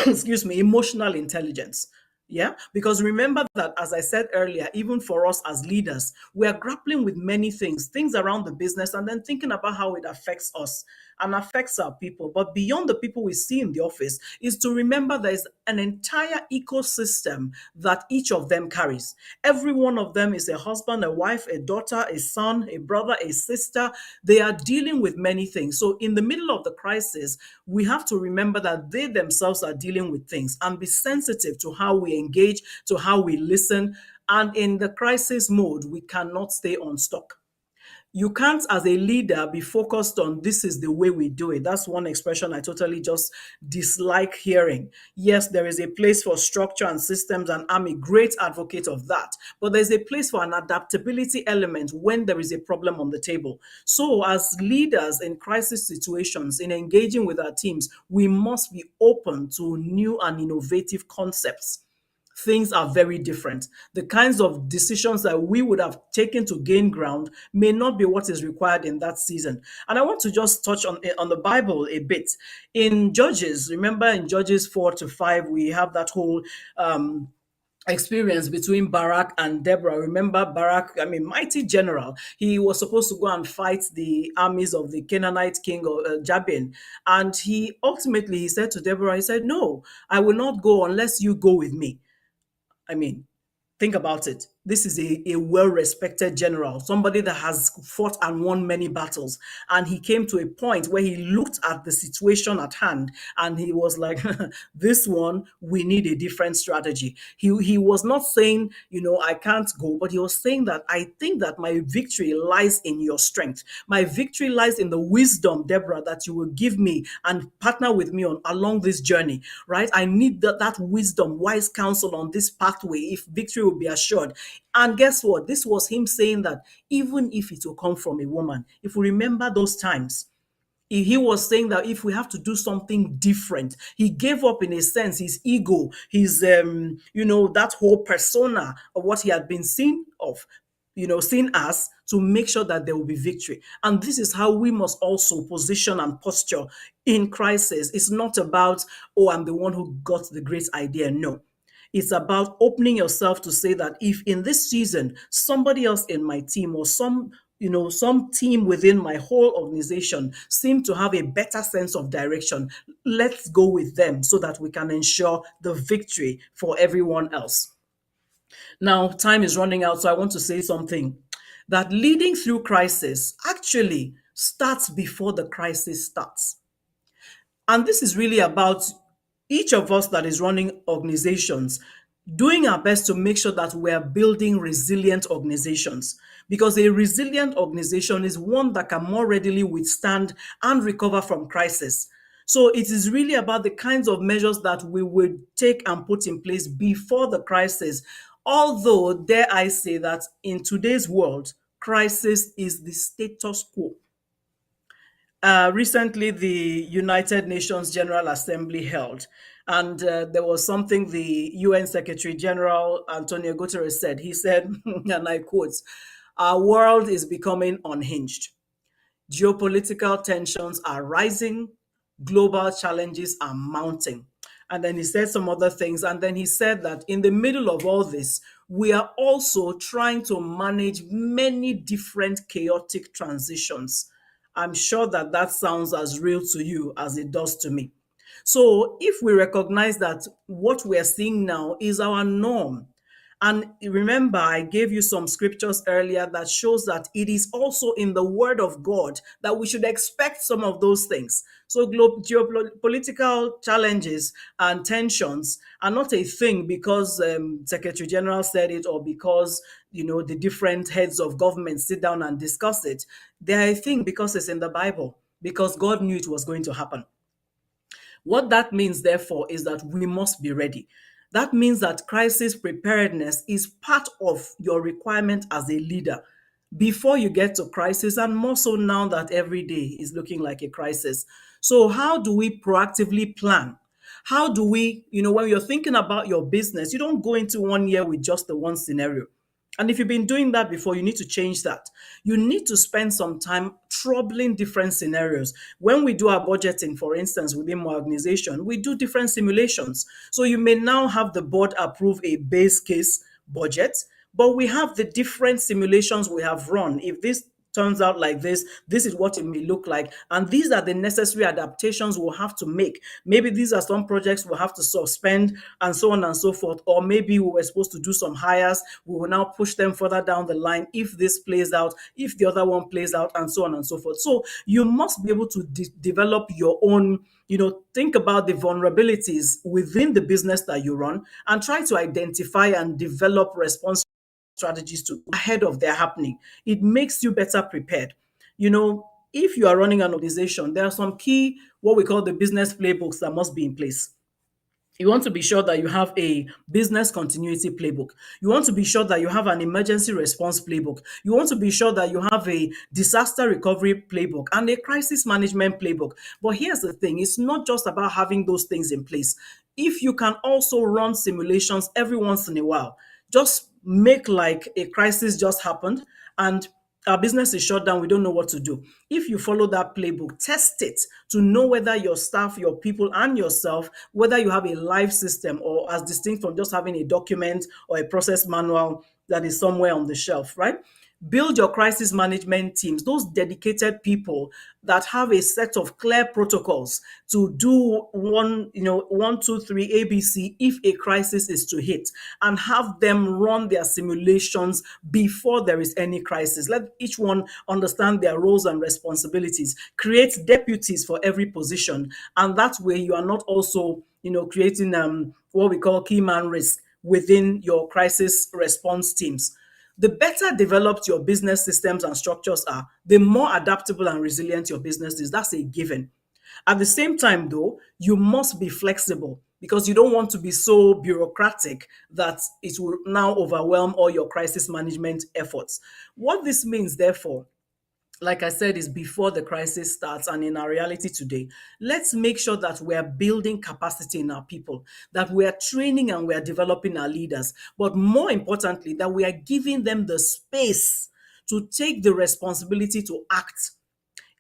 excuse me, emotional intelligence. Yeah, because remember that, as I said earlier, even for us as leaders, we are grappling with many things around the business, and then thinking about how it affects us and affects our people. But beyond the people we see in the office, is to remember there is an entire ecosystem that each of them carries. Every one of them is a husband, a wife, a daughter, a son, a brother, a sister. They are dealing with many things. So, in the middle of the crisis, we have to remember that they themselves are dealing with things and be sensitive to how we engage, to how we listen. And in the crisis mode, we cannot stay on stock. You can't, as a leader, be focused on this is the way we do it. That's one expression I totally just dislike hearing. Yes, there is a place for structure and systems, and I'm a great advocate of that. But there's a place for an adaptability element when there is a problem on the table. So, as leaders in crisis situations, in engaging with our teams, we must be open to new and innovative concepts. Things are very different. The kinds of decisions that we would have taken to gain ground may not be what is required in that season. And I want to just touch on the Bible a bit. In Judges, remember in Judges 4 to 5, we have that whole experience between Barak and Deborah. Remember Barak, I mean, mighty general. He was supposed to go and fight the armies of the Canaanite king of Jabin. And he said to Deborah, he said, no, I will not go unless you go with me. I mean, think about it. This is a well-respected general, somebody that has fought and won many battles. And he came to a point where he looked at the situation at hand and he was like, this one, we need a different strategy. He was not saying, I can't go, but he was saying that I think that my victory lies in your strength. My victory lies in the wisdom, Deborah, that you will give me and partner with me along this journey, right? I need that wisdom, wise counsel on this pathway if victory will be assured. And guess what? This was him saying that even if it will come from a woman, if we remember those times, he was saying that if we have to do something different, he gave up in a sense his ego, his that whole persona of what he had been seen as, to make sure that there will be victory. And this is how we must also position and posture in crisis. It's not about, oh, I'm the one who got the great idea. No. It's about opening yourself to say that if in this season somebody else in my team or some team within my whole organization seem to have a better sense of direction, let's go with them so that we can ensure the victory for everyone else. Now, time is running out, so I want to say something that leading through crisis actually starts before the crisis starts. And this is really about each of us that is running organizations doing our best to make sure that we're building resilient organizations. Because a resilient organization is one that can more readily withstand and recover from crisis. So it is really about the kinds of measures that we would take and put in place before the crisis. Although, dare I say that in today's world, crisis is the status quo. Recently, the United Nations General Assembly held, and there was something the UN Secretary General Antonio Guterres said. He said, and I quote, "Our world is becoming unhinged. Geopolitical tensions are rising, global challenges are mounting." And then he said some other things. And then he said that in the middle of all this, we are also trying to manage many different chaotic transitions. I'm sure that that sounds as real to you as it does to me. So if we recognize that what we're seeing now is our norm, and remember, I gave you some scriptures earlier that shows that it is also in the word of God that we should expect some of those things. So geopolitical challenges and tensions are not a thing because Secretary General said it or because the different heads of government sit down and discuss it. They're a thing because it's in the Bible, because God knew it was going to happen. What that means, therefore, is that we must be ready. That means that crisis preparedness is part of your requirement as a leader before you get to crisis, and more so now that every day is looking like a crisis. So, how do we proactively plan? How do we, when you're thinking about your business, you don't go into one year with just the one scenario. And if you've been doing that before, you need to change that. You need to spend some time troubling different scenarios. When we do our budgeting, for instance, within my organization, we do different simulations. So you may now have the board approve a base case budget, but we have the different simulations we have run. If this turns out like this is what it may look like. And these are the necessary adaptations we'll have to make. Maybe these are some projects we'll have to suspend and so on and so forth. Or maybe we were supposed to do some hires. We will now push them further down the line if this plays out, if the other one plays out, and so on and so forth. So you must be able to develop your own, think about the vulnerabilities within the business that you run and try to identify and develop response strategies to ahead of their happening. It makes you better prepared. If you are running an organization, there are some key, what we call the business playbooks that must be in place. You want to be sure that you have a business continuity playbook. You want to be sure that you have an emergency response playbook. You want to be sure that you have a disaster recovery playbook and a crisis management playbook. But here's the thing, it's not just about having those things in place. If you can also run simulations every once in a while, just make like a crisis just happened and our business is shut down, we don't know what to do. If you follow that playbook, test it to know whether your staff, your people, and yourself, whether you have a live system or as distinct from just having a document or a process manual that is somewhere on the shelf, right? Build your crisis management teams, those dedicated people that have a set of clear protocols to do one, two, three, ABC if a crisis is to hit, and have them run their simulations before there is any crisis. Let each one understand their roles and responsibilities. Create deputies for every position, and that way you are not also, creating what we call key man risk within your crisis response teams. The better developed your business systems and structures are, the more adaptable and resilient your business is. That's a given. At the same time, though, you must be flexible because you don't want to be so bureaucratic that it will now overwhelm all your crisis management efforts. What this means, therefore, like I said, is before the crisis starts and in our reality today, let's make sure that we are building capacity in our people, that we are training and we are developing our leaders, but more importantly, that we are giving them the space to take the responsibility to act.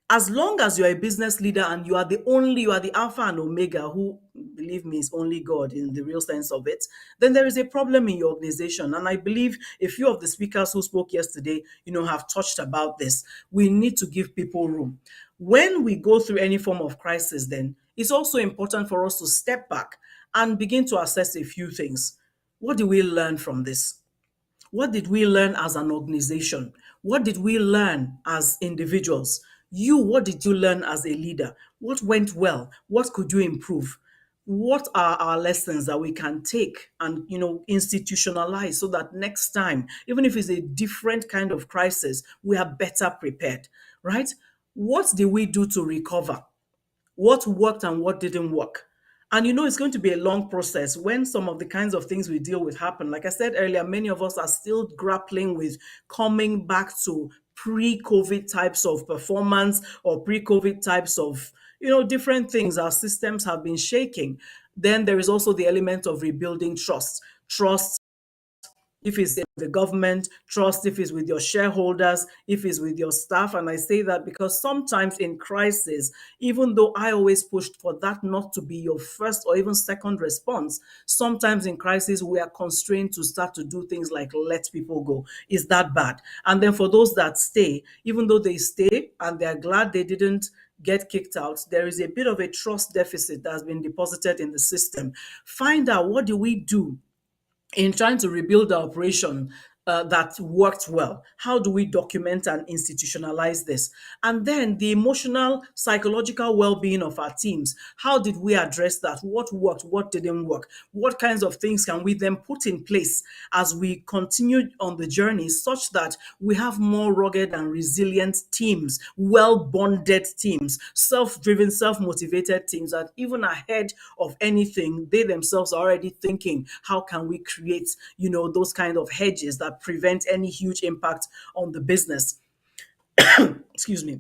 As long as you're a business leader and you are the Alpha and Omega, who, believe me, is only God in the real sense of it, then there is a problem in your organization. And I believe a few of the speakers who spoke yesterday, have touched about this. We need to give people room. When we go through any form of crisis, then it's also important for us to step back and begin to assess a few things. What do we learn from this? What did we learn as an organization? What did we learn as individuals? What did you learn as a leader? What went well? What could you improve? What are our lessons that we can take and institutionalize so that next time, even if it's a different kind of crisis, we are better prepared, right? What did we do to recover? What worked and what didn't work? And it's going to be a long process when some of the kinds of things we deal with happen. Like I said earlier, many of us are still grappling with coming back to pre-COVID types of performance or pre-COVID types of, different things. Our systems have been shaking. Then there is also the element of rebuilding trust. Trust if it's in the government, trust if it's with your shareholders, if it's with your staff. And I say that because sometimes in crisis, even though I always pushed for that not to be your first or even second response, sometimes in crisis, we are constrained to start to do things like let people go. Is that bad? And then for those that stay, even though they stay and they're glad they didn't get kicked out, there is a bit of a trust deficit that has been deposited in the system. Find out, what do we do in trying to rebuild the operation that worked well? How do we document and institutionalize this? And then the emotional, psychological well-being of our teams. How did we address that? What worked? What didn't work? What kinds of things can we then put in place as we continue on the journey such that we have more rugged and resilient teams, well-bonded teams, self-driven, self-motivated teams that even ahead of anything, they themselves are already thinking, how can we create, those kind of hedges that prevent any huge impact on the business? Excuse me.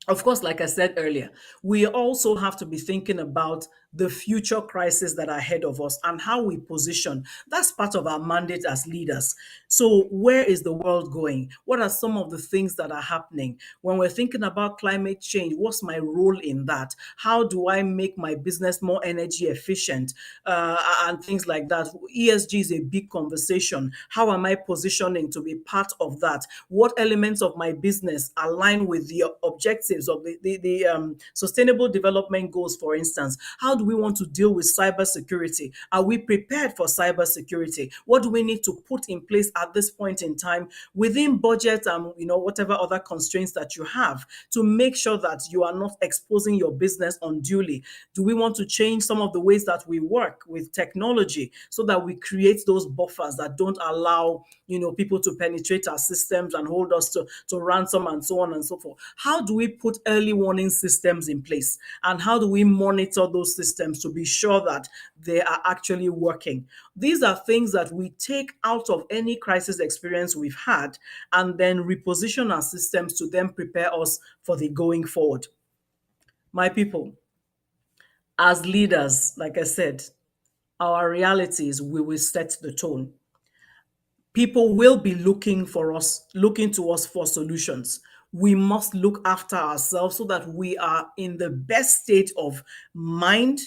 Of course, like I said earlier, we also have to be thinking about the future crises that are ahead of us and how we position. That's part of our mandate as leaders. So, where is the world going? What are some of the things that are happening? When we're thinking about climate change, what's my role in that? How do I make my business more energy efficient? And things like that. ESG is a big conversation. How am I positioning to be part of that? What elements of my business align with the objectives of the sustainable development goals, for instance? How do we want to deal with cybersecurity? Are we prepared for cybersecurity? What do we need to put in place at this point in time within budget and whatever other constraints that you have to make sure that you are not exposing your business unduly? Do we want to change some of the ways that we work with technology so that we create those buffers that don't allow people to penetrate our systems and hold us to ransom and so on and so forth? How do we put early warning systems in place, and how do we monitor those systems to be sure that they are actually working? These are things that we take out of any crisis experience we've had and then reposition our systems to then prepare us for the going forward. My people, as leaders, like I said, our reality is we will set the tone. People will be looking to us for solutions. We must look after ourselves so that we are in the best state of mind,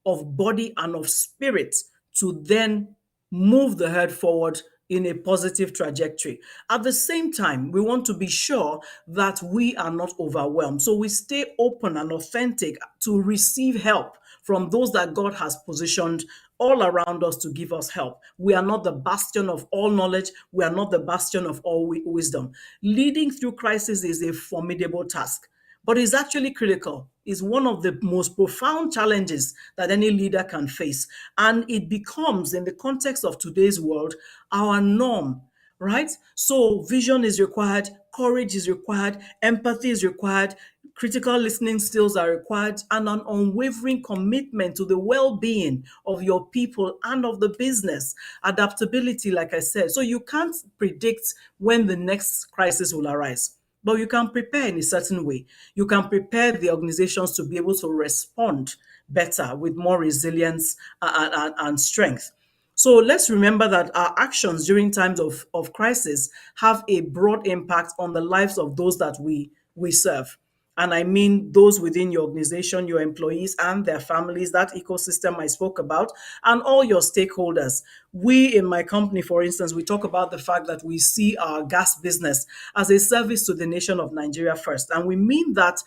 of body, and of spirit to then move the herd forward in a positive trajectory. At the same time, we want to be sure that we are not overwhelmed. So we stay open and authentic to receive help from those that God has positioned all around us to give us help. We are not the bastion of all knowledge. We are not the bastion of all wisdom. Leading through crisis is a formidable task, but it's actually critical. It's one of the most profound challenges that any leader can face. And it becomes, in the context of today's world, our norm, right? So vision is required, courage is required, empathy is required, critical listening skills are required, and an unwavering commitment to the well-being of your people and of the business. Adaptability, like I said. So you can't predict when the next crisis will arise, but you can prepare in a certain way. You can prepare the organizations to be able to respond better with more resilience and strength. So let's remember that our actions during times of crisis have a broad impact on the lives of those that we serve. And I mean those within your organization, your employees and their families, that ecosystem I spoke about, and all your stakeholders. We in my company, for instance, we talk about the fact that we see our gas business as a service to the nation of Nigeria first. And we mean that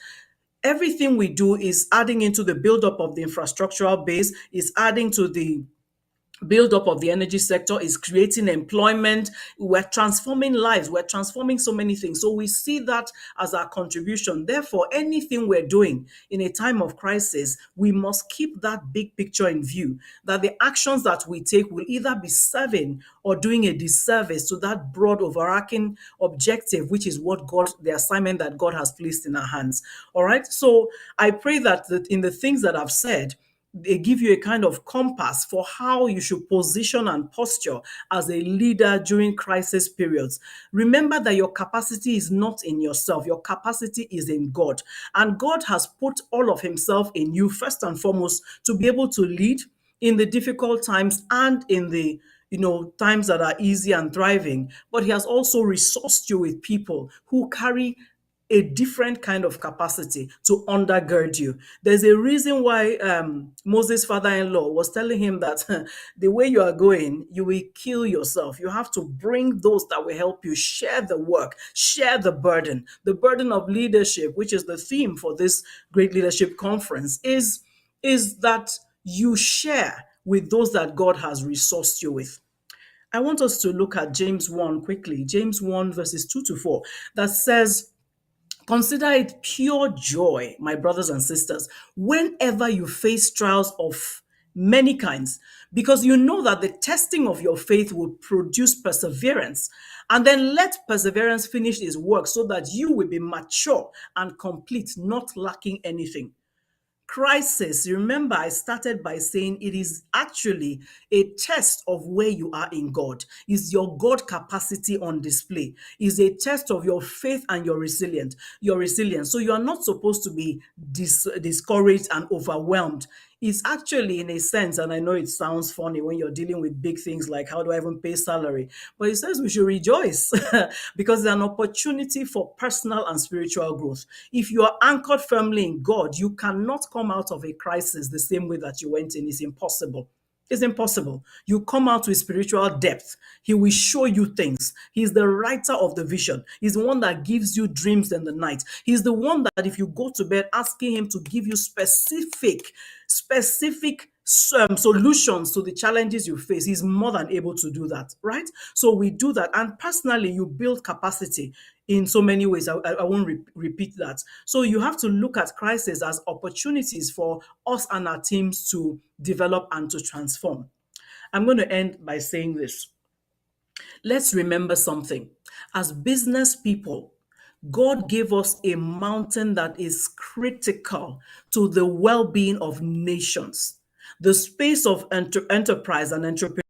everything we do is adding into the buildup of the infrastructural base, is adding to the build-up of the energy sector, is creating employment. We're transforming lives. We're transforming so many things. So we see that as our contribution. Therefore, anything we're doing in a time of crisis, we must keep that big picture in view, that the actions that we take will either be serving or doing a disservice to that broad overarching objective, which is the assignment that God has placed in our hands. All right. So I pray that in the things that I've said, they give you a kind of compass for how you should position and posture as a leader during crisis periods. Remember that your capacity is not in yourself. Your capacity is in God. And God has put all of himself in you, first and foremost, to be able to lead in the difficult times and in the times that are easy and thriving. But he has also resourced you with people who carry a different kind of capacity to undergird you. There's a reason why Moses' father-in-law was telling him that the way you are going, you will kill yourself. You have to bring those that will help you share the work, share the burden of leadership, which is the theme for this Great Leadership Conference, is that you share with those that God has resourced you with. I want us to look at James 1 quickly. James 1 verses 2 to 4 that says, "Consider it pure joy, my brothers and sisters, whenever you face trials of many kinds, because you know that the testing of your faith will produce perseverance. And then let perseverance finish its work so that you will be mature and complete, not lacking anything." Crisis, remember I started by saying it is actually a test of where you are in God. Is your God capacity on display? Is a test of your faith and your resilience. So you are not supposed to be discouraged and overwhelmed is actually, in a sense, and I know it sounds funny when you're dealing with big things like how do I even pay salary, but it says we should rejoice because it's an opportunity for personal and spiritual growth. If you are anchored firmly in God, you cannot come out of a crisis the same way that you went in. It's impossible. It's impossible. You come out with spiritual depth. He will show you things. He's the writer of the vision. He's the one that gives you dreams in the night. He's the one that if you go to bed asking him to give you specific solutions to the challenges you face, he's more than able to do that, right? So we do that. And personally, you build capacity in so many ways. I won't repeat that. So you have to look at crises as opportunities for us and our teams to develop and to transform. I'm going to end by saying this. Let's remember something. As business people, God gave us a mountain that is critical to the well being of nations. The space of enterprise and entrepreneurship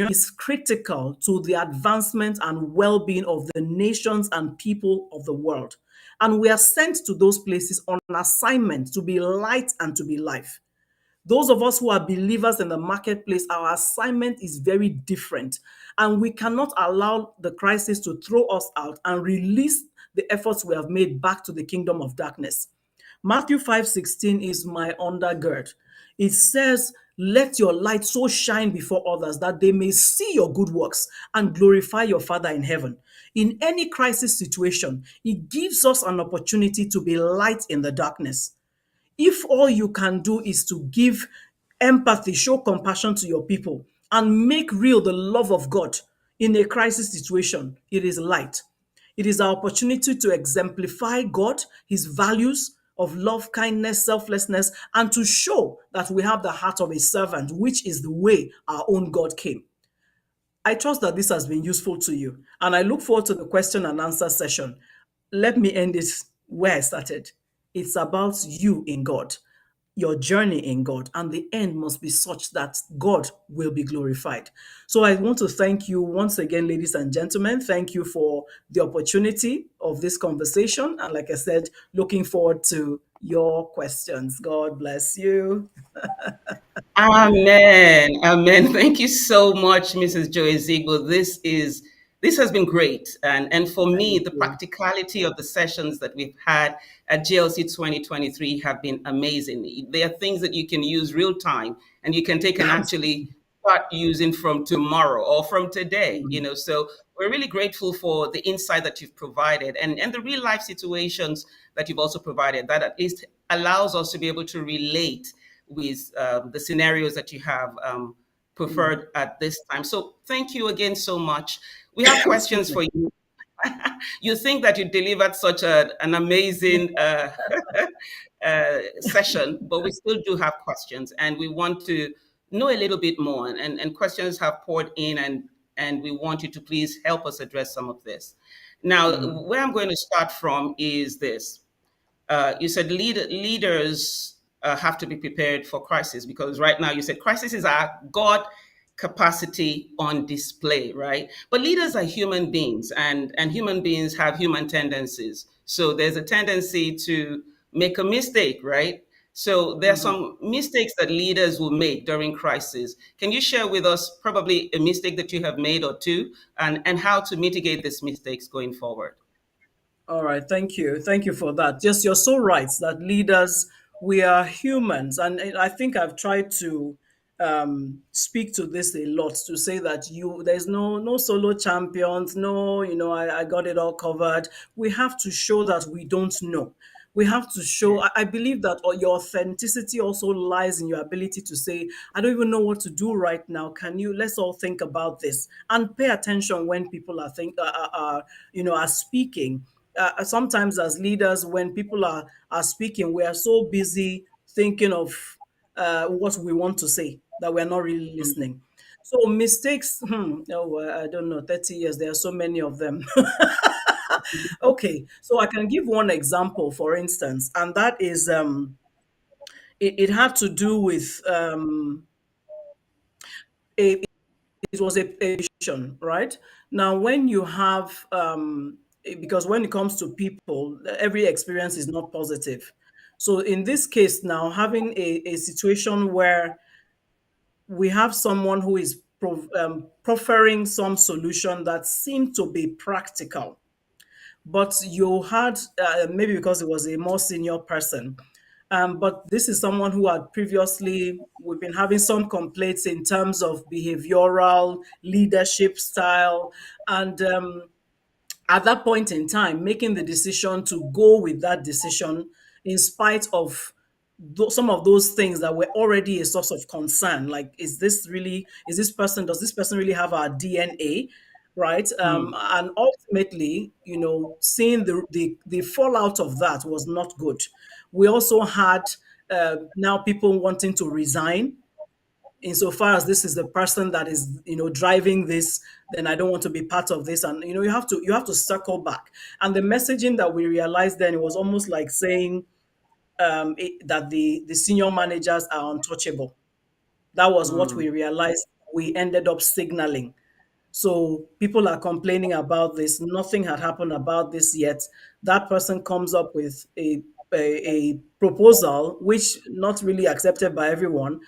is critical to the advancement and well being of the nations and people of the world. And we are sent to those places on assignment to be light and to be life. Those of us who are believers in the marketplace, our assignment is very different. And we cannot allow the crisis to throw us out and release the efforts we have made back to the kingdom of darkness. Matthew 5:16 is my undergird. It says, let your light so shine before others that they may see your good works and glorify your Father in heaven. In any crisis situation, it gives us an opportunity to be light in the darkness. If all you can do is to give empathy, show compassion to your people, and make real the love of God in a crisis situation, it is light. It is our opportunity to exemplify God, his values of love, kindness, selflessness, and to show that we have the heart of a servant, which is the way our own God came. I trust that this has been useful to you, and I look forward to the question and answer session. Let me end it where I started. It's about you in God, your journey in God, and the end must be such that God will be glorified. So I want to thank you once again, ladies and gentlemen. Thank you for the opportunity of this conversation. And like I said, looking forward to your questions. God bless you. Amen. Amen. Thank you so much, Mrs. Joy Ziegler. This has been great. And for me, Thank the you. practicality of the sessions that we've had at GLC 2023 have been amazing. They are things that you can use real time and you can take and actually start using from tomorrow or from today, So we're really grateful for the insight that you've provided and the real life situations that you've also provided that at least allows us to be able to relate with the scenarios that you have preferred at this time. So thank you again so much. We have Excuse questions me. for you. You think that you delivered such an amazing session, but we still do have questions and we want to know a little bit more. And questions have poured in and we want you to please help us address some of this. Now, where I'm going to start from is this. You said leaders have to be prepared for crisis because right now you said crisis is our God capacity on display, right? But leaders are human beings and human beings have human tendencies. So there's a tendency to make a mistake, right? So there are some mistakes that leaders will make during crisis. Can you share with us probably a mistake that you have made or two and how to mitigate these mistakes going forward? All right, thank you. Thank you for that. Just you're so right that leaders, we are humans. And I think I've tried to speak to this a lot to say that there's no solo champions, no, I got it all covered. We have to show that we don't know. We have to show, I believe that your authenticity also lies in your ability to say, I don't even know what to do right now. Let's all think about this and pay attention when people are speaking. Sometimes as leaders, when people are speaking, we are so busy thinking of what we want to say that we're not really listening. So mistakes, I don't know, 30 years, there are so many of them. Okay, so I can give one example, for instance, and that is it had to do with a it was a vision, right? Now, when you have because when it comes to people, every experience is not positive. So in this case now, having a situation where we have someone who is proffering some solution that seemed to be practical, but you had maybe because it was a more senior person. But this is someone who had previously, we've been having some complaints in terms of behavioral leadership style. And at that point in time, making the decision to go with that decision in spite of some of those things that were already a source of concern, like is this person, does this person really have our DNA, right? And ultimately, seeing the fallout of that was not good. We also had now people wanting to resign, insofar as this is the person that is driving this, then I don't want to be part of this. And you have to circle back. And the messaging that we realized then, it was almost like saying that the senior managers are untouchable. That was what we realized. We ended up signaling. So people are complaining about this. Nothing had happened about this yet. That person comes up with a proposal which not really accepted by everyone,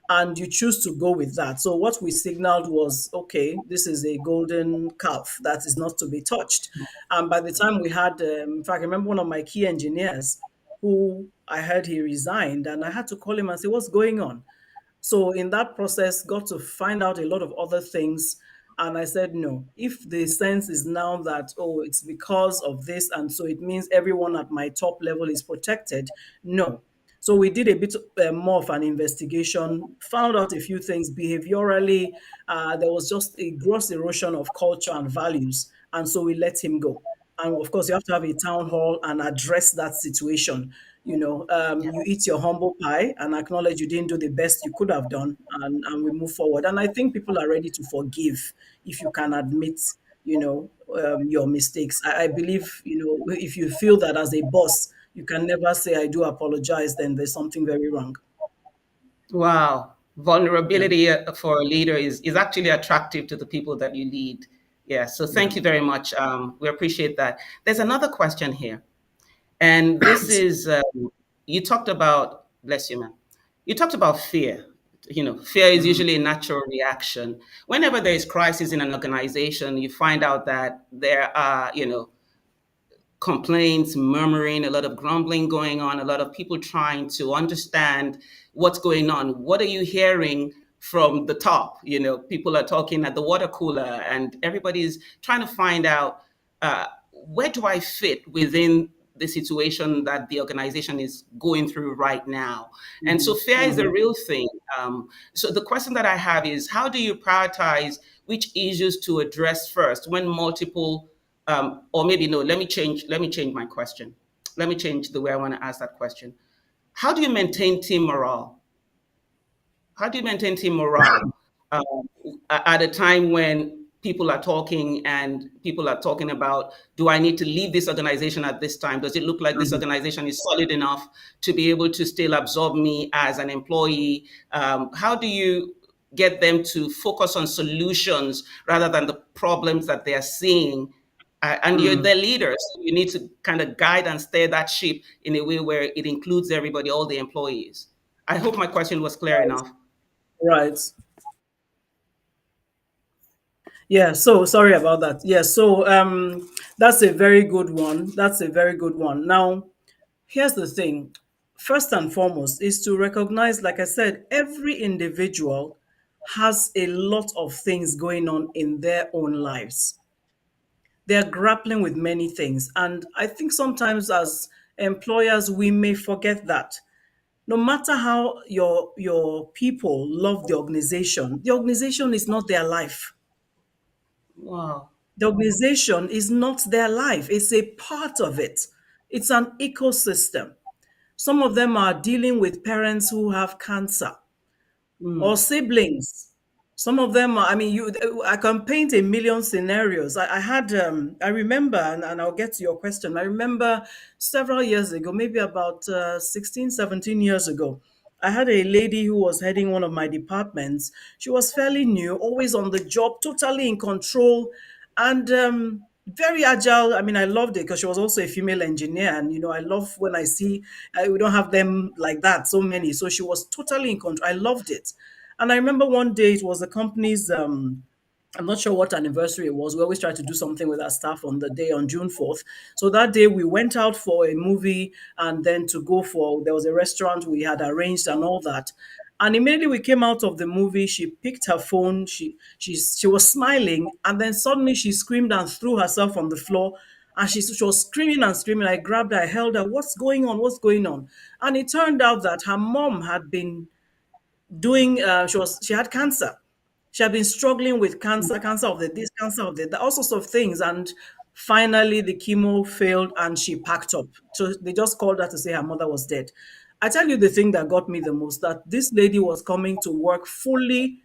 and you choose to go with that. So what we signaled was, okay, this is a golden calf that is not to be touched. And by the time we had, in fact, I remember one of my key engineers who I heard he resigned, and I had to call him and say, what's going on? So in that process, got to find out a lot of other things. And I said, no, if the sense is now that, oh, it's because of this, and so it means everyone at my top level is protected, no. So we did a bit more of an investigation, found out a few things behaviorally. There was just a gross erosion of culture and values. And so we let him go. And of course, you have to have a town hall and address that situation. You eat your humble pie and acknowledge you didn't do the best you could have done, and we move forward. And I think people are ready to forgive if you can admit, your mistakes. I believe, if you feel that as a boss, you can never say, I do apologize, then there's something very wrong. Wow. Yeah. Vulnerability for a leader is actually attractive to the people that you lead. Yeah. So Yeah. thank you very much. We appreciate that. There's another question here. And this is, you talked about, bless you, man. You talked about fear. Fear is Mhm. usually a natural reaction. Whenever there is crisis in an organization, you find out that there are, complaints, murmuring, a lot of grumbling going on, a lot of people trying to understand what's going on. What are you hearing from the top? People are talking at the water cooler, and everybody's trying to find out where do I fit within the situation that the organization is going through right now. And so Mhm. fear is a Mhm. real thing. So the question that I have is, how do you prioritize which issues to address first when multiple or maybe no, let me change my question. Let me change the way I want to ask that question. How do you maintain team morale? How do you maintain team morale um, at a time when people are talking and people are talking about, do I need to leave this organization at this time? Does it look like this Mhm. organization is solid enough to be able to still absorb me as an employee? How do you get them to focus on solutions rather than the problems that they are seeing? And you're Mhm. the leader, so you need to kind of guide and steer that ship in a way where it includes everybody, all the employees. I hope my question was clear enough. Right. Yeah, so sorry about that. Yeah, so that's a very good one. That's a very good one. Now, here's the thing. First and foremost is to recognize, like I said, every individual has a lot of things going on in their own lives. They're grappling with many things. And I think sometimes as employers, we may forget that. No matter how your people love the organization is not their life. Wow. The organization is not their life, it's a part of it. It's an ecosystem. Some of them are dealing with parents who have cancer or Mm, siblings. Some of them are, I mean, I can paint a million scenarios. I remember, and I'll get to your question. I remember several years ago, maybe about 16, 17 years ago, I had a lady who was heading one of my departments. She was fairly new, always on the job, totally in control. And very agile. I mean, I loved it because she was also a female engineer, and I love when I see we don't have them like that, so many. So she was totally in control. I loved it, and I remember one day it was the company's. I'm not sure what anniversary it was. We always try to do something with our staff on the day on June 4th. So that day we went out for a movie and then to go for there was a restaurant we had arranged and all that. And immediately we came out of the movie, she picked her phone, she was smiling, and then suddenly she screamed and threw herself on the floor. And she was screaming and screaming. I grabbed her, I held her. What's going on? What's going on? And it turned out that her mom had been doing she had cancer. She had been struggling with cancer of the this, cancer of the that, all sorts of things. And finally the chemo failed and she packed up. So they just called her to say her mother was dead. I tell you the thing that got me the most, that this lady was coming to work fully.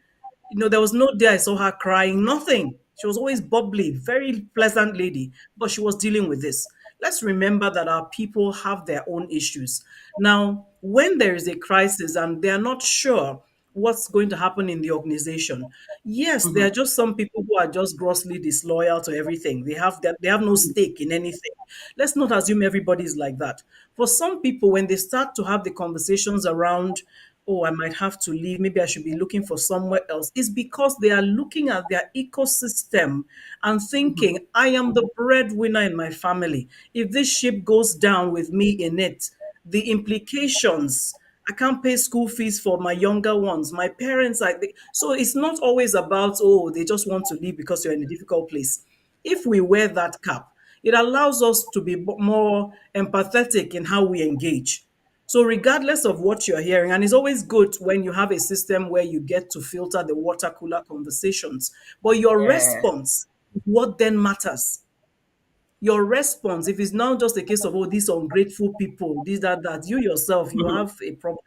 There was no day I saw her crying, nothing. She was always bubbly, very pleasant lady, but she was dealing with this. Let's remember that our people have their own issues. Now, when there is a crisis and they are not sure what's going to happen in the organization, yes, there are Mhm. just some people who are just grossly disloyal to everything. They have no stake in anything. Let's not assume everybody is like that. For some people, when they start to have the conversations around, oh, I might have to leave, maybe I should be looking for somewhere else, is because they are looking at their ecosystem and thinking, I am the breadwinner in my family. If this ship goes down with me in it, the implications, I can't pay school fees for my younger ones. My parents are, so it's not always about, oh, they just want to leave because you're in a difficult place. If we wear that cap, it allows us to be more empathetic in how we engage. So, regardless of what you're hearing, and it's always good when you have a system where you get to filter the water cooler conversations, but your Yeah. response, what then matters? Your response, if it's not just a case of, oh, these ungrateful people, this, that, you yourself, you Mhm. have a problem.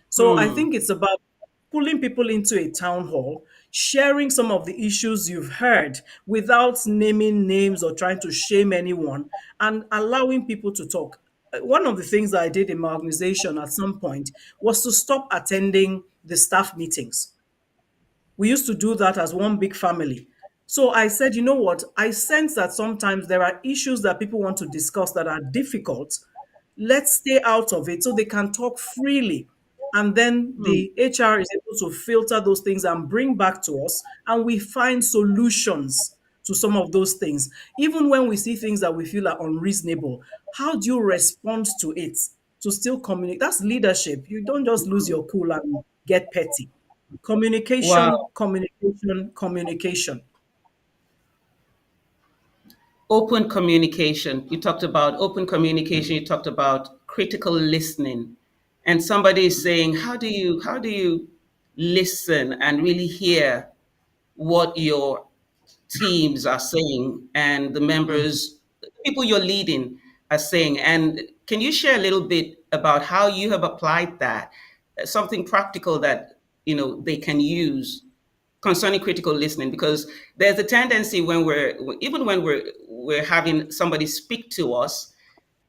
So I Hmm. think it's about pulling people into a town hall, sharing some of the issues you've heard without naming names or trying to shame anyone, and allowing people to talk. One of the things that I did in my organization at some point was to stop attending the staff meetings. We used to do that as one big family. So I said, you know what? I sense that sometimes there are issues that people want to discuss that are difficult. Let's stay out of it so they can talk freely. And then Hmm. the HR is able to filter those things and bring back to us, and we find solutions to some of those things. Even when we see things that we feel are unreasonable, how do you respond to it to still communicate? That's leadership. You don't just lose your cool and get petty. Communication, Wow. communication, communication. Open communication. You talked about open communication. You talked about critical listening. And somebody is saying, how do you listen and really hear what your teams are saying and the Mhm. members, the people you're leading are saying? And can you share a little bit about how you have applied that, something practical that they can use concerning critical listening? Because there's a tendency when we're having somebody speak to us,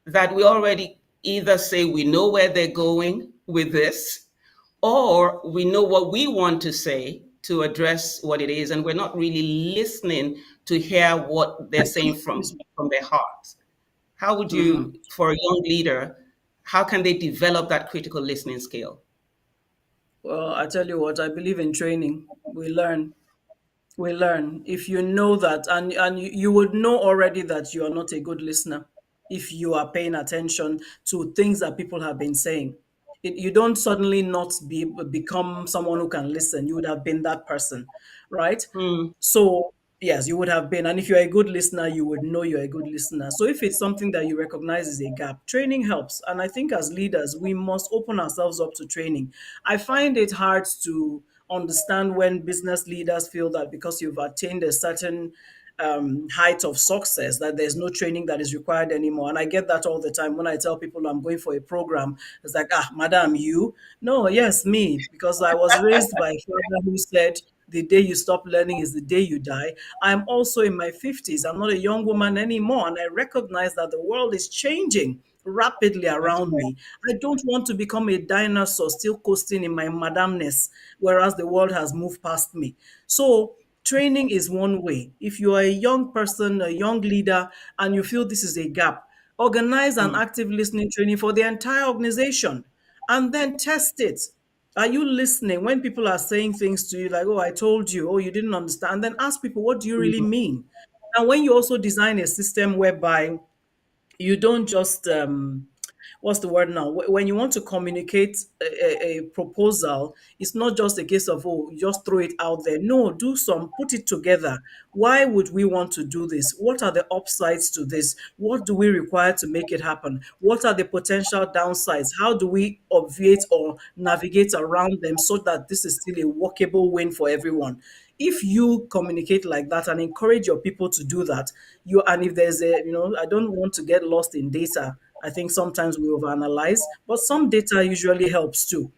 that we already either say we know where they're going with this, or we know what we want to say to address what it is, and we're not really listening to hear what they're saying from their hearts. How would you, Mhm. for a young leader, how can they develop that critical listening skill? Well, I tell you what, I believe in training. We learn. We learn. If you know that, and you would know already that you are not a good listener if you are paying attention to things that people have been saying. You don't suddenly not become someone who can listen. You would have been that person, right? Hmm. So, yes, you would have been. And if you're a good listener, you would know you're a good listener. So, if it's something that you recognize is a gap, training helps. And I think as leaders, we must open ourselves up to training. I find it hard to understand when business leaders feel that because you've attained a certain height of success that there's no training that is required anymore. And I get that all the time when I tell people I'm going for a program. It's like, ah, madam, you? No, yes, me, because I was raised by a father who said the day you stop learning is the day you die. I'm also in my 50s. I'm not a young woman anymore. And I recognize that the world is changing rapidly That's around right. me. I don't want to become a dinosaur still coasting in my madamness, whereas the world has moved past me. So Training is one way. If you are a young person, a young leader, and you feel this is a gap, organize an Mm. active listening training for the entire organization and then test it. Are you listening when people are saying things to you like, oh, I told you, oh, you didn't understand? Then ask people, what do you really mean? And when you also design a system whereby you don't just what's the word now, when you want to communicate a proposal, it's not just a case of, oh, you just throw it out there. No, do some, put it together. Why would we want to do this? What are the upsides to this? What do we require to make it happen? What are the potential downsides? How do we obviate or navigate around them so that this is still a workable win for everyone? If you communicate like that and encourage your people to do that, you, and if there's a, I don't want to get lost in data. I think sometimes we overanalyze, but some data usually helps too.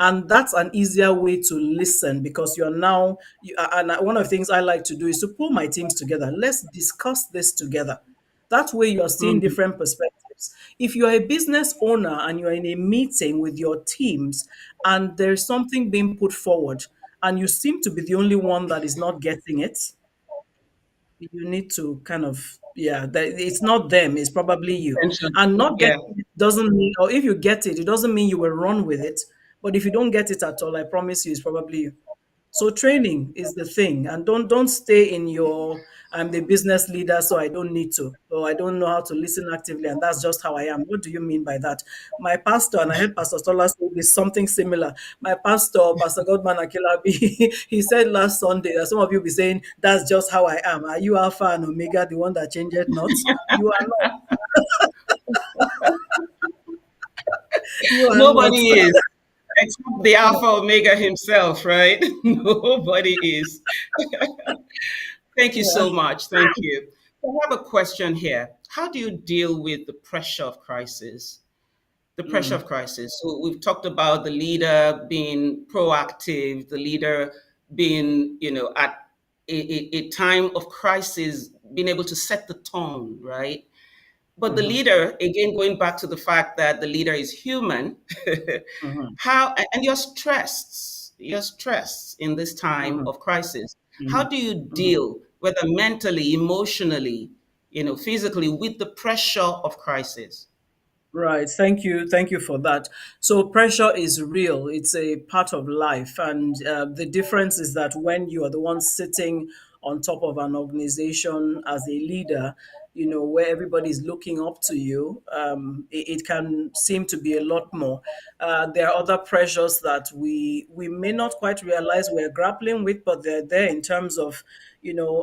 And that's an easier way to listen because you're now, and one of the things I like to do is to pull my teams together. Let's discuss this together. That way you're seeing Mm. different perspectives. If you're a business owner and you're in a meeting with your teams and there's something being put forward and you seem to be the only one that is not getting it, you need to kind of, yeah, that it's not them, it's probably you. Attention. And not Yeah. getting it doesn't mean, or if you get it, it doesn't mean you will run with it. But if you don't get it at all, I promise you, it's probably you. So training is the thing, and don't stay in your, I'm the business leader, so I don't need to, or I don't know how to listen actively, and that's just how I am. What do you mean by that? My pastor, and I heard Pastor Tola say this something similar. My pastor, Pastor Godman Akilabi, he said last Sunday that some of you be saying that's just how I am. Are you Alpha and Omega, the one that changed not? You are not. You are not. Nobody is, except the Alpha Omega himself, right? Nobody is. Thank you Yeah. so much. Thank you. I have a question here. How do you deal with the pressure of crisis? The pressure Mm, of crisis. So we've talked about the leader being proactive, the leader being, at a time of crisis, being able to set the tone, right? But the mhm, leader, again, going back to the fact that the leader is human, mhm, and you're stressed in this time mhm, of crisis. How mhm, do you mhm. deal, whether mentally, emotionally, physically, with the pressure of crisis? Right. Thank you. Thank you for that. So pressure is real. It's a part of life. And the difference is that when you are the one sitting on top of an organization as a leader, where everybody is looking up to you, it can seem to be a lot more. There are other pressures that we may not quite realize we're grappling with, but they're there in terms of,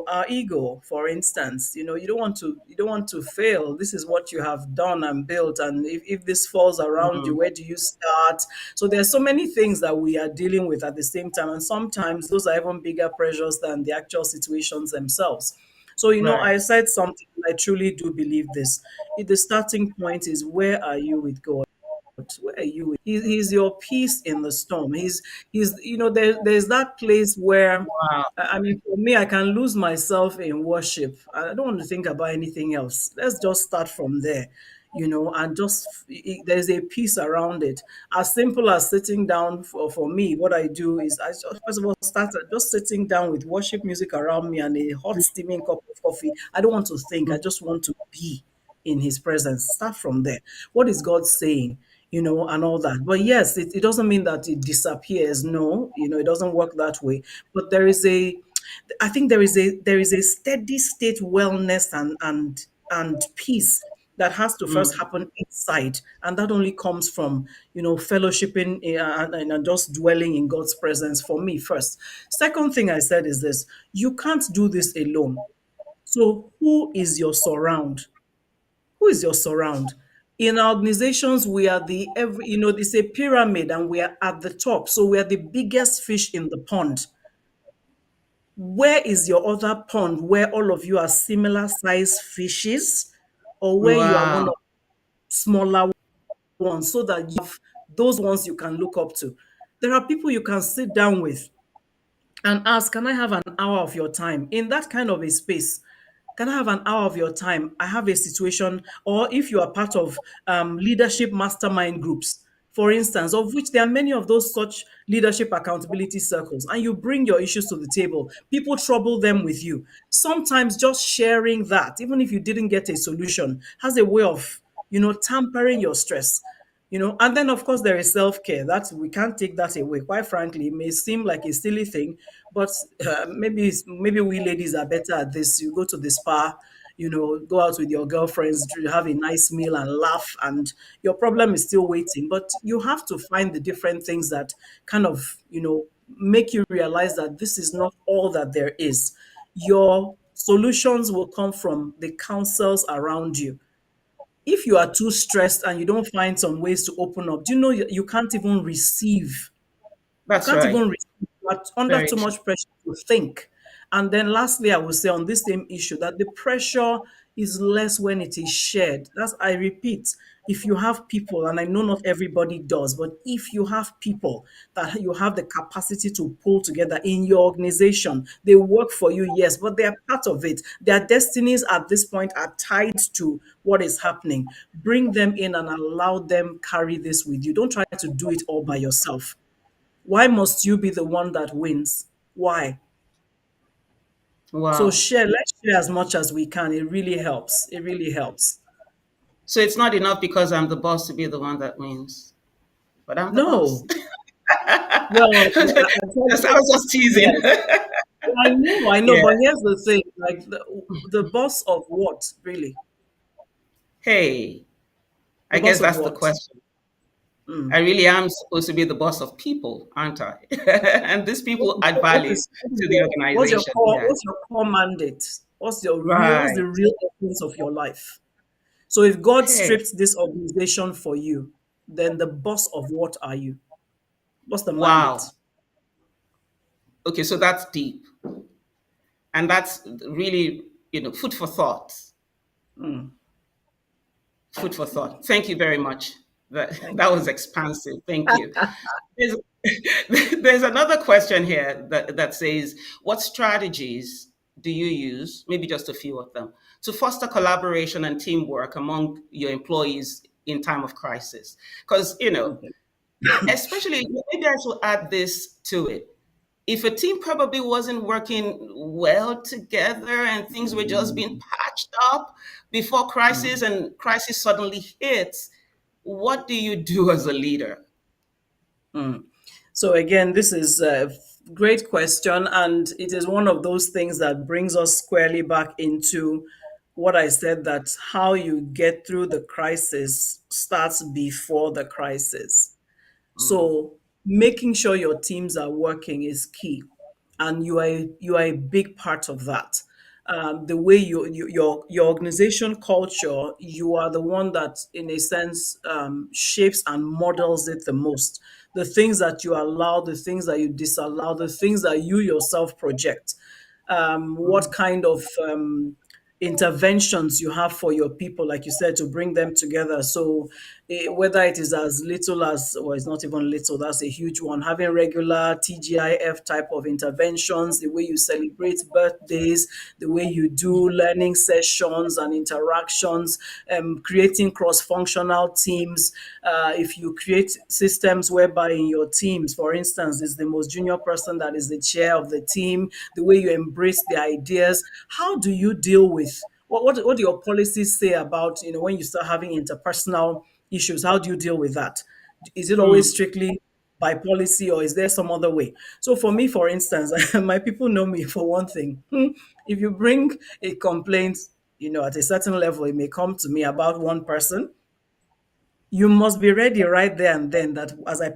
our ego, for instance. You don't want to fail. This is what you have done and built, and if this falls around you, Mm. where do you start? So there's so many things that we are dealing with at the same time, and sometimes those are even bigger pressures than the actual situations themselves. So, Right. I said something, I truly do believe this. The starting point is, where are you with God? Where are you? He's your peace in the storm. He's there's that place where, Wow. I mean, for me, I can lose myself in worship. I don't want to think about anything else. Let's just start from there, and just there's a peace around it. As simple as sitting down. For me, what I do is I just, first of all, start at just sitting down with worship music around me and a hot steaming cup of coffee. I don't want to think. I just want to be in his presence. Start from there. What is God saying? And all that. But yes, it doesn't mean that it disappears. No, it doesn't work that way. But I think there is a steady state wellness and peace that has to first Mm. happen inside, and that only comes from fellowshipping, and just dwelling in God's presence. For me, first. Second thing I said is this: you can't do this alone. So who is your surround? Who is your surround? In our organizations, we are it's a pyramid and we are at the top. So we are the biggest fish in the pond. Where is your other pond where all of you are similar size fishes, or where you are one Wow. of smaller ones, so that you have those ones you can look up to? There are people you can sit down with and ask, can I have an hour of your time in that kind of a space? Can I have an hour of your time? I have a situation. Or if you are part of leadership mastermind groups, for instance, of which there are many of those such leadership accountability circles, and you bring your issues to the table. People trouble them with you. Sometimes just sharing that, even if you didn't get a solution, has a way of, tampering your stress. And then of course there is self-care. That we can't take that away. Quite frankly, it may seem like a silly thing, but maybe we ladies are better at this. You go to the spa, go out with your girlfriends, have a nice meal and laugh, and your problem is still waiting. But you have to find the different things that kind of, make you realize that this is not all that there is. Your solutions will come from the counsels around you. If you are too stressed and you don't find some ways to open up, do you know you can't even receive? You That's can't right. even receive. You are under Very too true. much pressure to think. And then lastly, I will say on this same issue that the pressure is less when it is shared. That's, I repeat, if you have people, and I know not everybody does, but if you have people that you have the capacity to pull together in your organization, they work for you, yes, but they are part of it. Their destinies at this point are tied to what is happening. Bring them in and allow them carry this with you. Don't try to do it all by yourself. Why must you be the one that wins? Why? So Wow. let's share as much as we can. It really helps. It really helps. So it's not enough because I'm the boss to be the one that wins, but I'm the boss. No. Well, I Yes, I was just teasing. yes. I know, Yeah. but here's the thing, like the boss of what, really? Hey, The I guess boss of that's the what? question. I Mm. really am supposed to be the boss of people, aren't I? And these people add What value is what is to the your organization. Yeah. what's your core mandate? What's the Right. real essence of your life? So if God Hey. stripped this organization for you, then the boss of what are you? What's the mandate? Wow. Okay, so that's deep. And that's really, food for thought. Mm. Food for thought. Thank you very much. That Thank that you. was expansive. Thank you. There's, there's another question here that says, what strategies do you use, maybe just a few of them, to foster collaboration and teamwork among your employees in time of crisis? Because, Okay. especially, maybe I should add this to it. If a team probably wasn't working well together and things were just being patched up before crisis and crisis suddenly hits, what do you do as a leader? Mm. So again, this is a great question, and it is one of those things that brings us squarely back into what I said, that how you get through the crisis starts before the crisis. Mm, So making sure your teams are working is key, and you are a big part of that. The way your organization culture, you are the one that, in a sense, shapes and models it the most. The things that you allow, the things that you disallow, the things that you yourself project, what mm, kind of interventions you have for your people, like you said, to bring them together. So whether it is as little as, or it's not even little, that's a huge one, having regular TGIF type of interventions, the way you celebrate birthdays, the way you do learning sessions and interactions, creating cross-functional teams. If you create systems whereby in your teams, for instance, is the most junior person that is the chair of the team, the way you embrace the ideas, how do you deal with what do your policies say about, when you start having interpersonal issues? How do you deal with that? Is it always mm. strictly by policy, or is there some other way? So for me, for instance, my people know me for one thing. If you bring a complaint, at a certain level, it may come to me about one person. You must be ready right there and then that as I